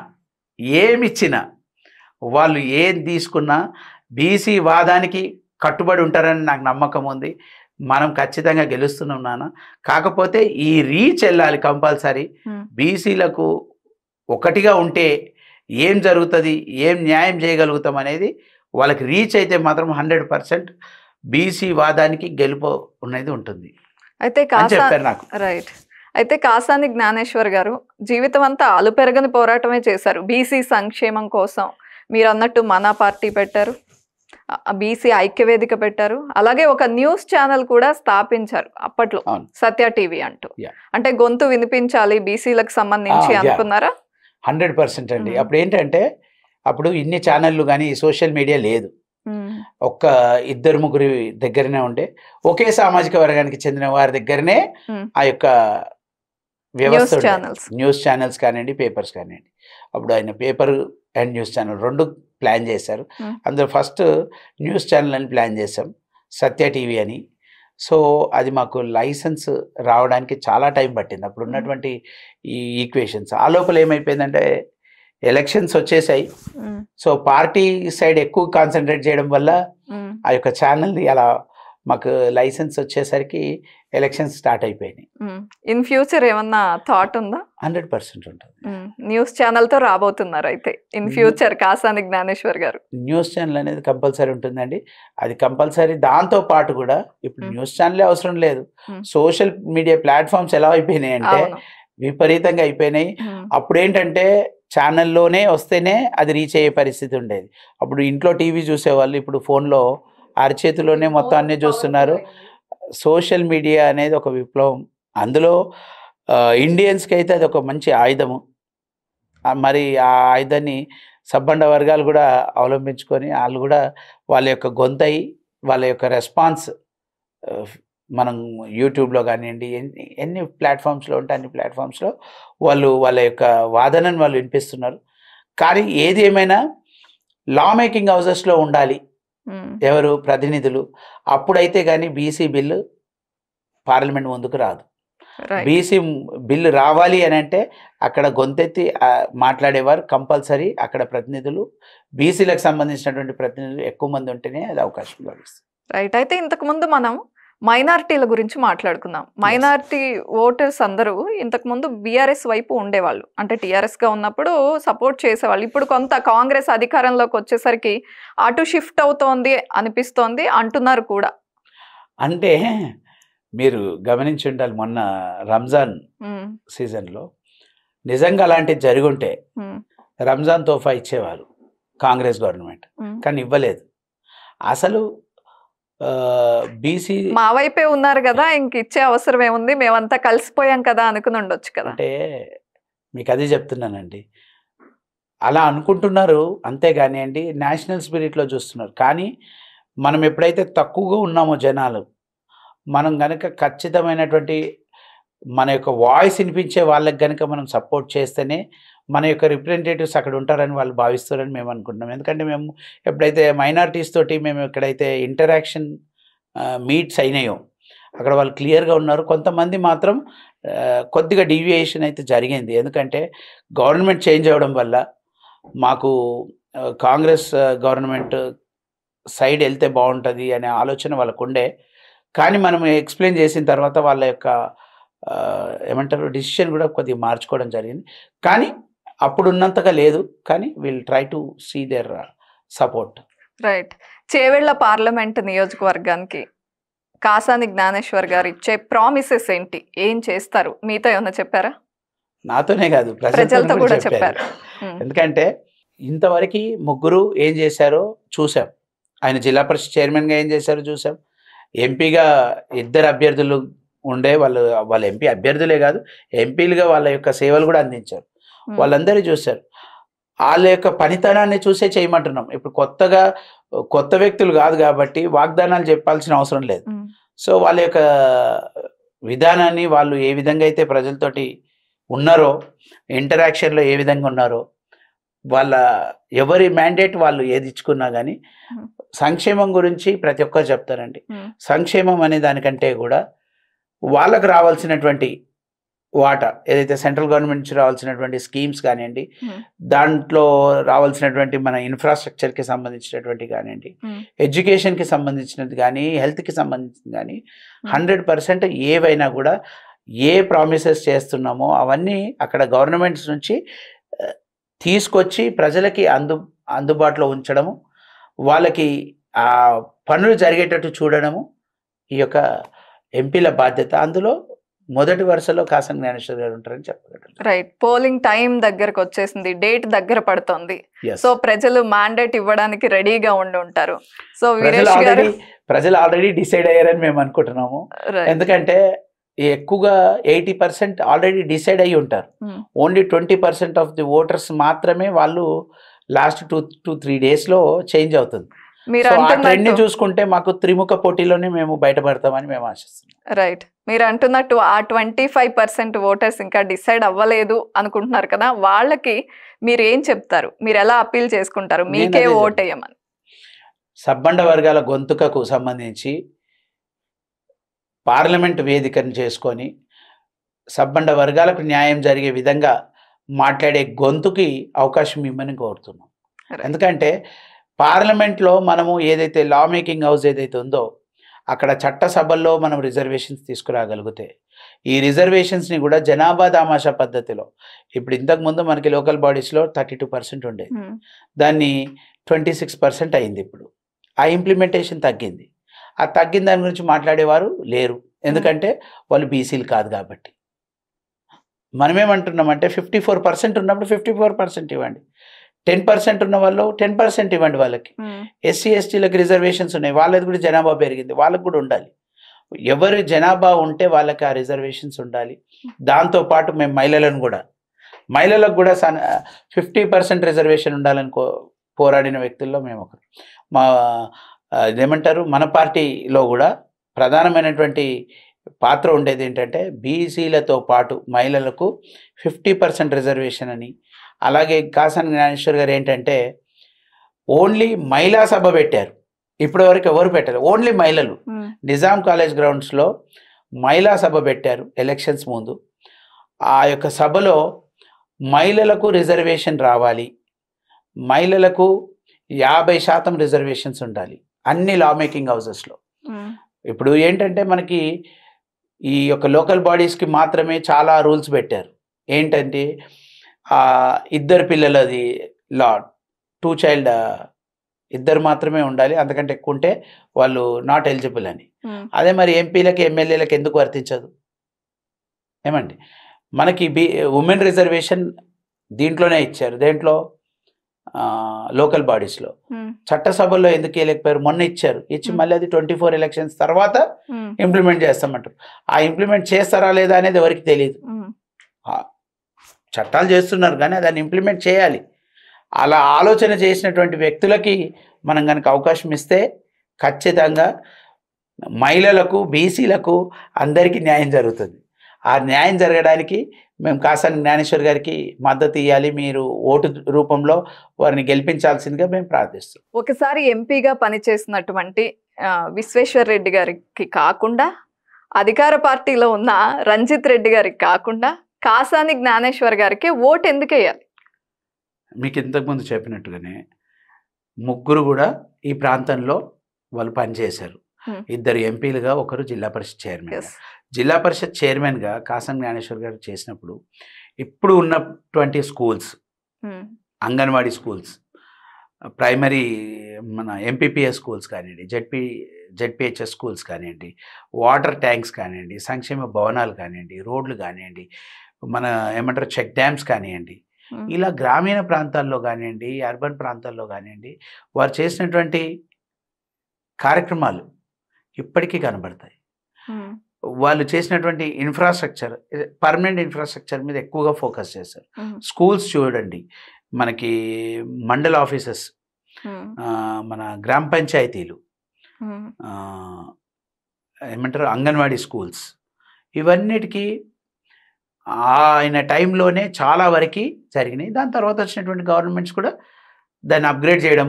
ఏమిచ్చినా వాళ్ళు ఏం తీసుకున్నా బీసీ వాదానికి కట్టుబడి ఉంటారని నాకు నమ్మకం ఉంది. మనం ఖచ్చితంగా గెలుస్తున్నాం నాన్న. కాకపోతే ఈ రీచ్ వెళ్ళాలి కంపల్సరీ. బీసీలకు ఒకటిగా ఉంటే ఏం జరుగుతుంది, ఏం న్యాయం చేయగలుగుతాం అనేది వాళ్ళకి రీచ్ అయితే మాత్రం 100% బీసీ వాదానికి గెలుపు అనేది ఉంటుంది. అయితే చెప్పారు నాకు. రైట్. అయితే కాసాని జ్ఞానేశ్వర్ గారు జీవితం అంతా అలుపెరగని పోరాటమే చేశారు బీసీ సంక్షేమం కోసం. మీరు అన్నట్టు మన పార్టీ పెట్టారు, బీసీ ఐక్యవేదిక పెట్టారు, అలాగే ఒక న్యూస్ ఛానల్ కూడా స్థాపించారు అప్పట్లో, సత్య టీవీ అంటూ. అంటే గొంతు వినిపించాలి బీసీలకు సంబంధించి అనుకున్నారా? 100% అండి. అప్పుడు ఏంటంటే, అప్పుడు ఇన్ని ఛానళ్ళు కానీ సోషల్ మీడియా లేదు. ఒక్క 2-3 దగ్గరనే ఉండే, ఒకే సామాజిక వర్గానికి చెందిన వారి దగ్గరనే ఆ యొక్క వ్యవస్థ, న్యూస్ ఛానల్స్ కానివ్వండి, పేపర్స్ కానివ్వండి. అప్పుడు ఆయన paper and news channel 2 plan చేశారు. అందులో ఫస్ట్ న్యూస్ ఛానల్ అని ప్లాన్ చేసాం, సత్య టీవీ అని. సో అది మాకు లైసెన్స్ రావడానికి చాలా టైం పట్టింది. అప్పుడు ఉన్నటువంటి ఈ ఈక్వేషన్స్ ఆ లోపల ఏమైపోయిందంటే, ఎలక్షన్స్ వచ్చేసాయి. సో పార్టీ సైడ్ ఎక్కువ కాన్సన్ట్రేట్ చేయడం వల్ల ఆ యొక్క ఛానల్ని అలా మాకు లైసెన్స్ వచ్చేసరికి ఎలక్షన్స్ స్టార్ట్ అయిపోయినాయి. ఇన్ ఫ్యూచర్ ఏమన్నా థాట్ ఉందా? 100% ఉంటుంది. న్యూస్ ఛానల్ తో రాబోతున్నారు అయితే ఇన్ ఫ్యూచర్ కాసాని జ్ఞానేశ్వర్ గారు? న్యూస్ ఛానల్ అనేది కంపల్సరీ ఉంటుందండి. అది కంపల్సరీ. దాంతో పాటు కూడా ఇప్పుడు న్యూస్ ఛానలే అవసరం లేదు, సోషల్ మీడియా ప్లాట్ఫామ్స్ ఎలా అయిపోయినాయి అంటే విపరీతంగా అయిపోయినాయి. అప్పుడు ఏంటంటే ఛానల్లోనే వస్తేనే అది రీచ్ అయ్యే పరిస్థితి ఉండేది. అప్పుడు ఇంట్లో టీవీ చూసేవాళ్ళు, ఇప్పుడు ఫోన్లో అరచేతిలోనే మొత్తం అన్నీ చూస్తున్నారు. సోషల్ మీడియా అనేది ఒక విప్లవం. అందులో ఇండియన్స్కి అయితే అది ఒక మంచి ఆయుధము. మరి ఆ ఆయుధాన్ని సబ్బండ వర్గాలు కూడా అవలంబించుకొని వాళ్ళు కూడా వాళ్ళ యొక్క గొంతై వాళ్ళ యొక్క రెస్పాన్స్ మనం యూట్యూబ్లో కానివ్వండి, ఎన్ని ప్లాట్ఫామ్స్లో ఉంటే అన్ని ప్లాట్ఫామ్స్లో వాళ్ళు వాళ్ళ యొక్క వాదనను వాళ్ళు వినిపిస్తున్నారు. కానీ ఏది ఏమైనా లా మేకింగ్ హౌసెస్లో ఉండాలి ఎవరు ప్రతినిధులు. అప్పుడైతే కానీ బీసీ బిల్లు పార్లమెంట్ ముందుకు రాదు. బీసీ బిల్లు రావాలి అని అంటే అక్కడ గొంతెత్తి మాట్లాడేవారు కంపల్సరీ. అక్కడ ప్రతినిధులు, బీసీలకు సంబంధించినటువంటి ప్రతినిధులు ఎక్కువ మంది ఉంటేనే అది అవకాశం లభిస్తుంది. రైట్. అయితే ఇంతకుముందు మనం మైనారిటీల గురించి మాట్లాడుకుందాం. మైనారిటీ ఓటర్స్ అందరూ ఇంతకుముందు బీఆర్ఎస్ వైపు ఉండేవాళ్ళు, అంటే టీఆర్ఎస్గా ఉన్నప్పుడు సపోర్ట్ చేసేవాళ్ళు. ఇప్పుడు కొంత కాంగ్రెస్ అధికారంలోకి వచ్చేసరికి అటు షిఫ్ట్ అవుతోంది అనిపిస్తోంది అంటున్నారు కూడా. అంటే మీరు గమనించి ఉండాలి, మొన్న రంజాన్ సీజన్లో నిజంగా అలాంటివి జరిగి ఉంటే రంజాన్ తోఫా ఇచ్చేవారు కాంగ్రెస్ గవర్నమెంట్, కానీ ఇవ్వలేదు. అసలు బీసీ మా వైపే ఉన్నారు కదా, ఇంక ఇచ్చే అవసరం ఏముంది, మేమంతా కలిసిపోయాం కదా అనుకుని ఉండొచ్చు కదా. అంటే మీకు అదే చెప్తున్నానండి, అలా అనుకుంటున్నారు అంతేగాని అండి నేషనల్ స్పిరిట్లో చూస్తున్నారు. కానీ మనం ఎప్పుడైతే తక్కువగా ఉన్నామో జనాలు, మనం కనుక ఖచ్చితమైనటువంటి మన యొక్క వాయిస్ వినిపించే వాళ్ళకి కనుక మనం సపోర్ట్ చేస్తేనే మన యొక్క రిప్రజెంటేటివ్స్ అక్కడ ఉంటారని వాళ్ళు భావిస్తారని మేము అనుకుంటున్నాం. ఎందుకంటే మేము ఎప్పుడైతే మైనారిటీస్ తోటి మేము ఎక్కడైతే ఇంటరాక్షన్ మీట్స్ అయినాయో అక్కడ వాళ్ళు క్లియర్గా ఉన్నారు. కొంతమంది మాత్రం కొద్దిగా డీవియేషన్ అయితే జరిగింది. ఎందుకంటే గవర్నమెంట్ చేంజ్ అవ్వడం వల్ల మాకు కాంగ్రెస్ గవర్నమెంట్ సైడ్ వెళ్తే బాగుంటుంది అనే ఆలోచన వాళ్ళకు ఉండే. కానీ మనం ఎక్స్ప్లెయిన్ చేసిన తర్వాత వాళ్ళ యొక్క ఏమంటారు డిసిషన్ కూడా కొద్దిగా మార్చుకోవడం జరిగింది. కానీ అప్పుడు ఉన్నంతగా లేదు, కానీ will try to see their support. Right. Chevella parliament నియోజకవర్గానికి కాసాని జ్ఞానేశ్వర్ గారు ఇచ్చే ప్రామిసెస్ ఏంటి, ఏం చేస్తారు? మీతో ఏమన్నా చెప్పారా? నాతోనే కాదు, ప్రజలతో కూడా చెప్పారు. ఎందుకంటే ఇంతవరకు ముగ్గురు ఏం చేశారో చూసాం. ఆయన జిల్లా పరిషత్ చైర్మన్గా ఏం చేశారో చూసాం. ఎంపీగా ఇద్దరు అభ్యర్థులు ఉండే వాళ్ళ ఎంపీ అభ్యర్థులే కాదు, ఎంపీలుగా వాళ్ళ యొక్క సేవలు కూడా అందించారు. వాళ్ళందరూ చూశారు. వాళ్ళ యొక్క పనితనాన్ని చూసే చేయమంటున్నాం. ఇప్పుడు కొత్త వ్యక్తులు కాదు కాబట్టి వాగ్దానాలు చెప్పాల్సిన అవసరం లేదు. సో వాళ్ళ యొక్క విధానాన్ని, వాళ్ళు ఏ విధంగా అయితే ప్రజలతోటి ఉన్నారో, ఇంటరాక్షన్లో ఏ విధంగా ఉన్నారో, వాళ్ళ ఎవరి మ్యాండేట్ వాళ్ళు ఏది ఇచ్చుకున్నా కానీ సంక్షేమం గురించి ప్రతి ఒక్కరు చెప్తారండి. సంక్షేమం అనే దానికంటే కూడా వాళ్ళకు రావాల్సినటువంటి వాటా ఏదైతే సెంట్రల్ గవర్నమెంట్ నుంచి రావాల్సినటువంటి స్కీమ్స్ కానివ్వండి, దాంట్లో రావాల్సినటువంటి మన ఇన్ఫ్రాస్ట్రక్చర్కి సంబంధించినటువంటి కానివ్వండి, ఎడ్యుకేషన్కి సంబంధించినది కానీ, హెల్త్కి సంబంధించింది కానీ 100% ఏవైనా కూడా ఏ ప్రామిసెస్ చేస్తున్నామో అవన్నీ అక్కడ గవర్నమెంట్స్ నుంచి తీసుకొచ్చి ప్రజలకి అందుబాటులో ఉంచడము, వాళ్ళకి ఆ పనులు జరిగేటట్టు చూడడము ఈ యొక్క ఎంపీల బాధ్యత. అందులో మొదటి వరుసలో కాసాని జ్ఞానేశ్వర్ గారు ఉంటారని చెప్పగలరు. రైట్. పోలింగ్ టైం దగ్గరకు వచ్చేసింది, డేట్ దగ్గర పడుతోంది. సో ప్రజలు మ్యాండేట్ ఇవ్వడానికి రెడీగా ఉండి ఉంటారు. సో ప్రజలు ఆల్రెడీ డిసైడ్ అయ్యారని మేము అనుకుంటున్నాము. ఎందుకంటే ఎక్కువగా 80% ఆల్రెడీ డిసైడ్ అయ్యి ఉంటారు. ఓన్లీ 20% ఆఫ్ ది ఓటర్స్ మాత్రమే వాళ్ళు లాస్ట్ 2-3 డేస్లో చేంజ్ అవుతుంది. ఆ ట్రెండ్ని చూసుకుంటే మాకు త్రిముఖ పోటీలోనే మేము బయటపడతామని మేము ఆశిస్తున్నాం. రైట్. మీరు అంటున్నట్టు ఆ 25% ఓటర్స్ ఇంకా డిసైడ్ అవ్వలేదు అనుకుంటున్నారు కదా, వాళ్ళకి మీరు ఏం చెప్తారు? మీరు ఎలా అప్పీల్ చేసుకుంటారు మీకే ఓటేయమని? సబ్బండ వర్గాల గొంతుకకు సంబంధించి పార్లమెంట్ వేదికను చేసుకొని సబ్బండ వర్గాలకు న్యాయం జరిగే విధంగా మాట్లాడే గొంతుకి అవకాశం ఇవ్వమని కోరుతున్నాం. ఎందుకంటే పార్లమెంట్లో మనము ఏదైతే లా మేకింగ్ హౌస్ ఏదైతే ఉందో అక్కడ చట్టసభల్లో మనం రిజర్వేషన్స్ తీసుకురాగలిగితే, ఈ రిజర్వేషన్స్ని కూడా జనాభా దామాషా పద్ధతిలో, ఇప్పుడు ఇంతకుముందు మనకి లోకల్ బాడీస్లో 32% ఉండేది, దాన్ని 26% అయింది. ఇప్పుడు ఆ ఇంప్లిమెంటేషన్ తగ్గింది. ఆ తగ్గిన దాని గురించి మాట్లాడేవారు లేరు, ఎందుకంటే వాళ్ళు బీసీలు కాదు కాబట్టి. మనమేమంటున్నామంటే 54% ఉన్నప్పుడు 54% ఇవ్వండి, 10% ఉన్న వాళ్ళు 10% ఇవ్వండి. వాళ్ళకి ఎస్సీ ఎస్టీలకు రిజర్వేషన్స్ ఉన్నాయి, వాళ్ళది కూడా జనాభా పెరిగింది, వాళ్ళకు కూడా ఉండాలి. ఎవరి జనాభా ఉంటే వాళ్ళకి ఆ రిజర్వేషన్స్ ఉండాలి. దాంతోపాటు మేము మహిళలకు కూడా 50% రిజర్వేషన్ ఉండాలని పోరాడిన వ్యక్తుల్లో మేము ఒకరు. ఇదేమంటారు, మన పార్టీలో కూడా ప్రధానమైనటువంటి పాత్ర ఉండేది ఏంటంటే బీసీలతో పాటు మహిళలకు 50% రిజర్వేషన్ అని. అలాగే కాసాని జ్ఞానేశ్వర్ గారు ఏంటంటే ఓన్లీ మహిళా సభ పెట్టారు, ఇప్పటివరకు ఎవరు పెట్టారు, ఓన్లీ మహిళలు. నిజాం కాలేజ్ గ్రౌండ్స్లో మహిళా సభ పెట్టారు ఎలక్షన్స్ ముందు. ఆ యొక్క సభలో మహిళలకు రిజర్వేషన్ రావాలి, మహిళలకు 50% రిజర్వేషన్స్ ఉండాలి అన్ని లా మేకింగ్ హౌసెస్లో. ఇప్పుడు ఏంటంటే మనకి ఈ యొక్క లోకల్ బాడీస్కి మాత్రమే చాలా రూల్స్ పెట్టారు. ఏంటంటే ఇద్దరు పిల్లలది లా, 2 చైల్డ్ ఇద్దరు మాత్రమే ఉండాలి, అంతకంటే ఎక్కువ ఉంటే వాళ్ళు నాట్ ఎలిజిబుల్ అని. అదే మరి ఎంపీలకి ఎమ్మెల్యేలకు ఎందుకు వర్తించదు? ఏమండి, మనకి ఉమెన్ రిజర్వేషన్ దీంట్లోనే ఇచ్చారు, దేంట్లో లోకల్ బాడీస్లో. చట్టసభల్లో ఎందుకు వేయలేకపోయారు? మొన్న ఇచ్చి మళ్ళీ అది 24 ఎలక్షన్స్ తర్వాత ఇంప్లిమెంట్ చేస్తామంటారు. ఆ ఇంప్లిమెంట్ చేస్తారా లేదా అనేది ఎవరికి తెలియదు. చట్టాలు చేస్తున్నారు కానీ దాన్ని ఇంప్లిమెంట్ చేయాలి. అలా ఆలోచన చేసినటువంటి వ్యక్తులకి మనం కనుక అవకాశం ఇస్తే ఖచ్చితంగా మహిళలకు, బీసీలకు అందరికీ న్యాయం జరుగుతుంది. ఆ న్యాయం జరగడానికి మేము కాసాని జ్ఞానేశ్వర్ గారికి మద్దతు ఇవ్వాలి, మీరు ఓటు రూపంలో వారిని గెలిపించాల్సిందిగా మేము ప్రార్థిస్తాం. ఒకసారి ఎంపీగా పనిచేసినటువంటి విశ్వేశ్వర్ రెడ్డి గారికి కాకుండా, అధికార పార్టీలో ఉన్న రంజిత్ రెడ్డి గారికి కాకుండా కాసాని జ్ఞానేశ్వర్ గారికి ఓటు ఎందుకు వేయాలి? మీకు ఇంతకుముందు చెప్పినట్టుగానే ముగ్గురు కూడా ఈ ప్రాంతంలో వాళ్ళు పనిచేశారు. ఇద్దరు ఎంపీలుగా, ఒకరు జిల్లా పరిషత్ చైర్మన్. జిల్లా పరిషత్ చైర్మన్గా కాసాని జ్ఞానేశ్వర్ గారు చేసినప్పుడు ఇప్పుడు ఉన్నటువంటి స్కూల్స్, అంగన్వాడీ స్కూల్స్, ప్రైమరీ మన ఎంపీపీఎస్ స్కూల్స్ కానివ్వండి, జెడ్పీహెచ్ఎస్ స్కూల్స్ కానివ్వండి, వాటర్ ట్యాంక్స్ కానివ్వండి, సంక్షేమ భవనాలు కానివ్వండి, రోడ్లు కానివ్వండి, మన ఏమంటారు చెక్ డ్యామ్స్ కానివ్వండి, ఇలా గ్రామీణ ప్రాంతాల్లో కానివ్వండి, అర్బన్ ప్రాంతాల్లో కానివ్వండి, వారు చేసినటువంటి కార్యక్రమాలు ఇప్పటికీ కనబడతాయి. వాళ్ళు చేసినటువంటి ఇన్ఫ్రాస్ట్రక్చర్, పర్మనెంట్ ఇన్ఫ్రాస్ట్రక్చర్ మీద ఎక్కువగా ఫోకస్ చేశారు. స్కూల్స్ చూడండి, మనకి మండల ఆఫీసెస్, మన గ్రామ పంచాయతీలు, ఏమంటారు అంగన్వాడీ స్కూల్స్, ఇవన్నిటికీ ఆయన టైంలోనే చాలా వరకు జరిగినాయి. దాని తర్వాత వచ్చినటువంటి గవర్నమెంట్స్ కూడా దాన్ని అప్గ్రేడ్ చేయడం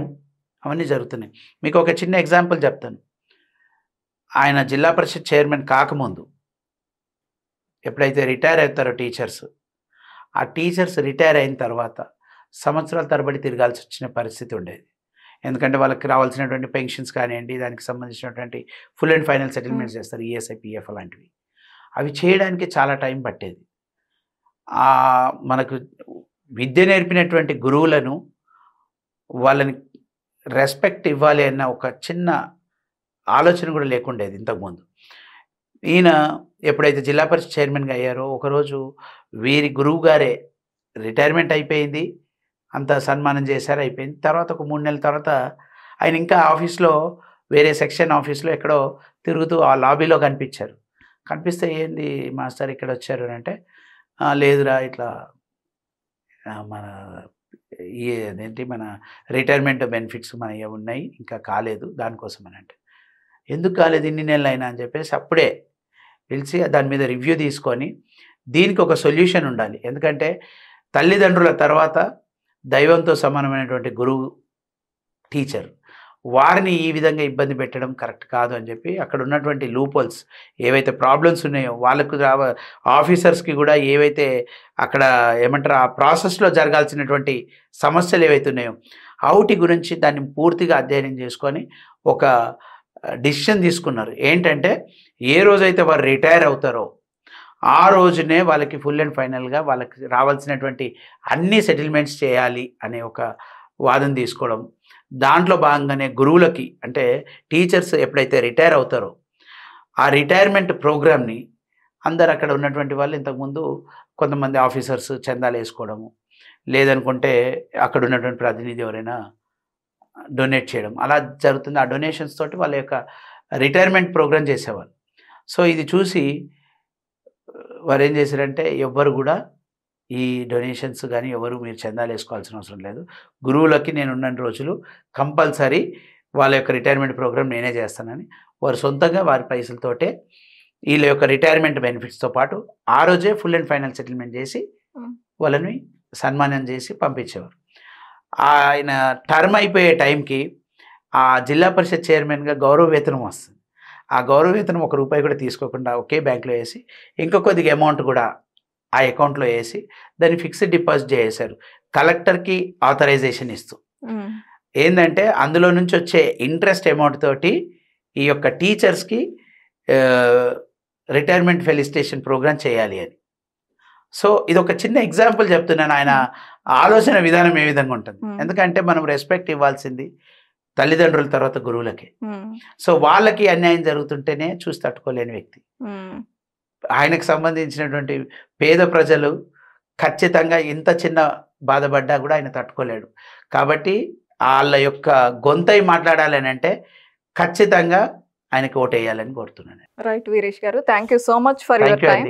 అవన్నీ జరుగుతున్నాయి. మీకు ఒక చిన్న ఎగ్జాంపుల్ చెప్తాను. ఆయన జిల్లా పరిషత్ చైర్మన్ కాకముందు ఎప్పుడైతే రిటైర్ అవుతారో టీచర్స్, ఆ టీచర్స్ రిటైర్ అయిన తర్వాత సంవత్సరాల తరబడి తిరగాల్సి వచ్చిన పరిస్థితి ఉండేది. ఎందుకంటే వాళ్ళకి రావాల్సినటువంటి పెన్షన్స్ కానివ్వండి, దానికి సంబంధించినటువంటి ఫుల్ అండ్ ఫైనల్ సెటిల్మెంట్స్ చేస్తారు, ఈఎస్ఐ, పిఎఫ్ అలాంటివి. అవి చేయడానికి చాలా టైం పట్టేది. మనకు విద్య నేర్పినటువంటి గురువులను, వాళ్ళని రెస్పెక్ట్ ఇవ్వాలి అన్న ఒక చిన్న ఆలోచన కూడా లేకుండేది ఇంతకుముందు. ఈయన ఎప్పుడైతే జిల్లా పరిషత్ చైర్మన్గా అయ్యారో, ఒకరోజు వీరి గురువు గారే రిటైర్మెంట్ అయిపోయింది, అంత సన్మానం చేశారు, అయిపోయింది. తర్వాత ఒక 3 నెలల తర్వాత ఆయన ఇంకా ఆఫీస్లో, వేరే సెక్షన్ ఆఫీస్లో ఎక్కడో తిరుగుతూ ఆ లాబీలో కనిపించారు. కనిపిస్తే, ఏంది మాస్టర్ ఇక్కడ వచ్చారు అని అంటే, లేదురా ఇట్లా మన అదేంటి మన రిటైర్మెంట్ బెనిఫిట్స్ మన ఉన్నాయి, ఇంకా కాలేదు, దానికోసం అని అంటే, ఎందుకు కాలేదు ఇన్ని నెలలు అయినా అని చెప్పేసి అప్పుడే పిలిచి దాని మీద రివ్యూ తీసుకొని దీనికి ఒక సొల్యూషన్ ఉండాలి. ఎందుకంటే తల్లిదండ్రుల తర్వాత దైవంతో సమానమైనటువంటి గురువు టీచర్, వారిని ఈ విధంగా ఇబ్బంది పెట్టడం కరెక్ట్ కాదు అని చెప్పి అక్కడ ఉన్నటువంటి లూపోల్స్ ఏవైతే ప్రాబ్లమ్స్ ఉన్నాయో వాళ్ళకు ఆఫీసర్స్కి కూడా ఏవైతే అక్కడ ఏమంటారు ఆ ప్రాసెస్లో జరగాల్సినటువంటి సమస్యలు ఏవైతే ఉన్నాయో వాటి గురించి దాన్ని పూర్తిగా అధ్యయనం చేసుకొని ఒక డిసిషన్ తీసుకున్నారు. ఏంటంటే ఏ రోజైతే వారు రిటైర్ అవుతారో ఆ రోజునే వాళ్ళకి ఫుల్ అండ్ ఫైనల్గా వాళ్ళకి రావాల్సినటువంటి అన్ని సెటిల్మెంట్స్ చేయాలి అనే ఒక వాదన తీసుకోవడం. దాంట్లో భాగంగానే గురువులకి, అంటే టీచర్స్ ఎప్పుడైతే రిటైర్ అవుతారో ఆ రిటైర్మెంట్ ప్రోగ్రామ్ని అందరు అక్కడ ఉన్నటువంటి వాళ్ళు, ఇంతకుముందు కొంతమంది ఆఫీసర్స్ చందాలు వేసుకోవడము, లేదనుకుంటే అక్కడ ఉన్నటువంటి ప్రతినిధి ఎవరైనా డొనేట్ చేయడం, అలా జరుగుతుంది. ఆ డొనేషన్స్ తోటి వాళ్ళ యొక్క రిటైర్మెంట్ ప్రోగ్రామ్ చేసేవాళ్ళు. సో ఇది చూసి వారు ఏం చేశారంటే, ఎవ్వరు కూడా ఈ డొనేషన్స్ కానీ ఎవరు మీరు చందాలు వేసుకోవాల్సిన అవసరం లేదు, గురువులకి నేను ఉన్న రోజులు కంపల్సరీ వాళ్ళ యొక్క రిటైర్మెంట్ ప్రోగ్రామ్ నేనే చేస్తానని వారు సొంతంగా వారి పైసలతోటే వీళ్ళ యొక్క రిటైర్మెంట్ బెనిఫిట్స్తో పాటు ఆ రోజే ఫుల్ అండ్ ఫైనల్ సెటిల్మెంట్ చేసి వాళ్ళని సన్మానం చేసి పంపించేవారు. ఆయన టర్మ్ అయిపోయే టైంకి ఆ జిల్లా పరిషత్ చైర్మన్గా గౌరవ వేతనం వస్తుంది. ఆ గౌరవ వేతనం ₹1 కూడా తీసుకోకుండా ఒకే బ్యాంక్లో వేసి ఇంకా కొద్దిగా అమౌంట్ కూడా ఆ అకౌంట్లో వేసి దాన్ని ఫిక్స్డ్ డిపాజిట్ చేశారు, కలెక్టర్కి ఆథరైజేషన్ ఇస్తూ. ఏంటంటే అందులో నుంచి వచ్చే ఇంట్రెస్ట్ అమౌంట్ తోటి ఈ యొక్క టీచర్స్కి రిటైర్మెంట్ ఫెలిసిటేషన్ ప్రోగ్రామ్ చేయాలి అని. సో ఇది ఒక చిన్న ఎగ్జాంపుల్ చెప్తున్నాను, ఆయన ఆలోచన విధానం ఏ విధంగా ఉంటుంది. ఎందుకంటే మనం రెస్పెక్ట్ ఇవ్వాల్సింది తల్లిదండ్రుల తర్వాత గురువులకి. సో వాళ్ళకి అన్యాయం జరుగుతుంటేనే చూసి తట్టుకోలేని వ్యక్తి. ఆయనకు సంబంధించినటువంటి పేద ప్రజలు ఖచ్చితంగా ఇంత చిన్న బాధపడ్డా కూడా ఆయన తట్టుకోలేడు. కాబట్టి వాళ్ళ యొక్క గొంతై మాట్లాడాలని అంటే ఖచ్చితంగా ఆయనకు ఓటు వేయాలని కోరుతున్నాను. రైట్ వీరేష్ గారు, thank you so much for your time.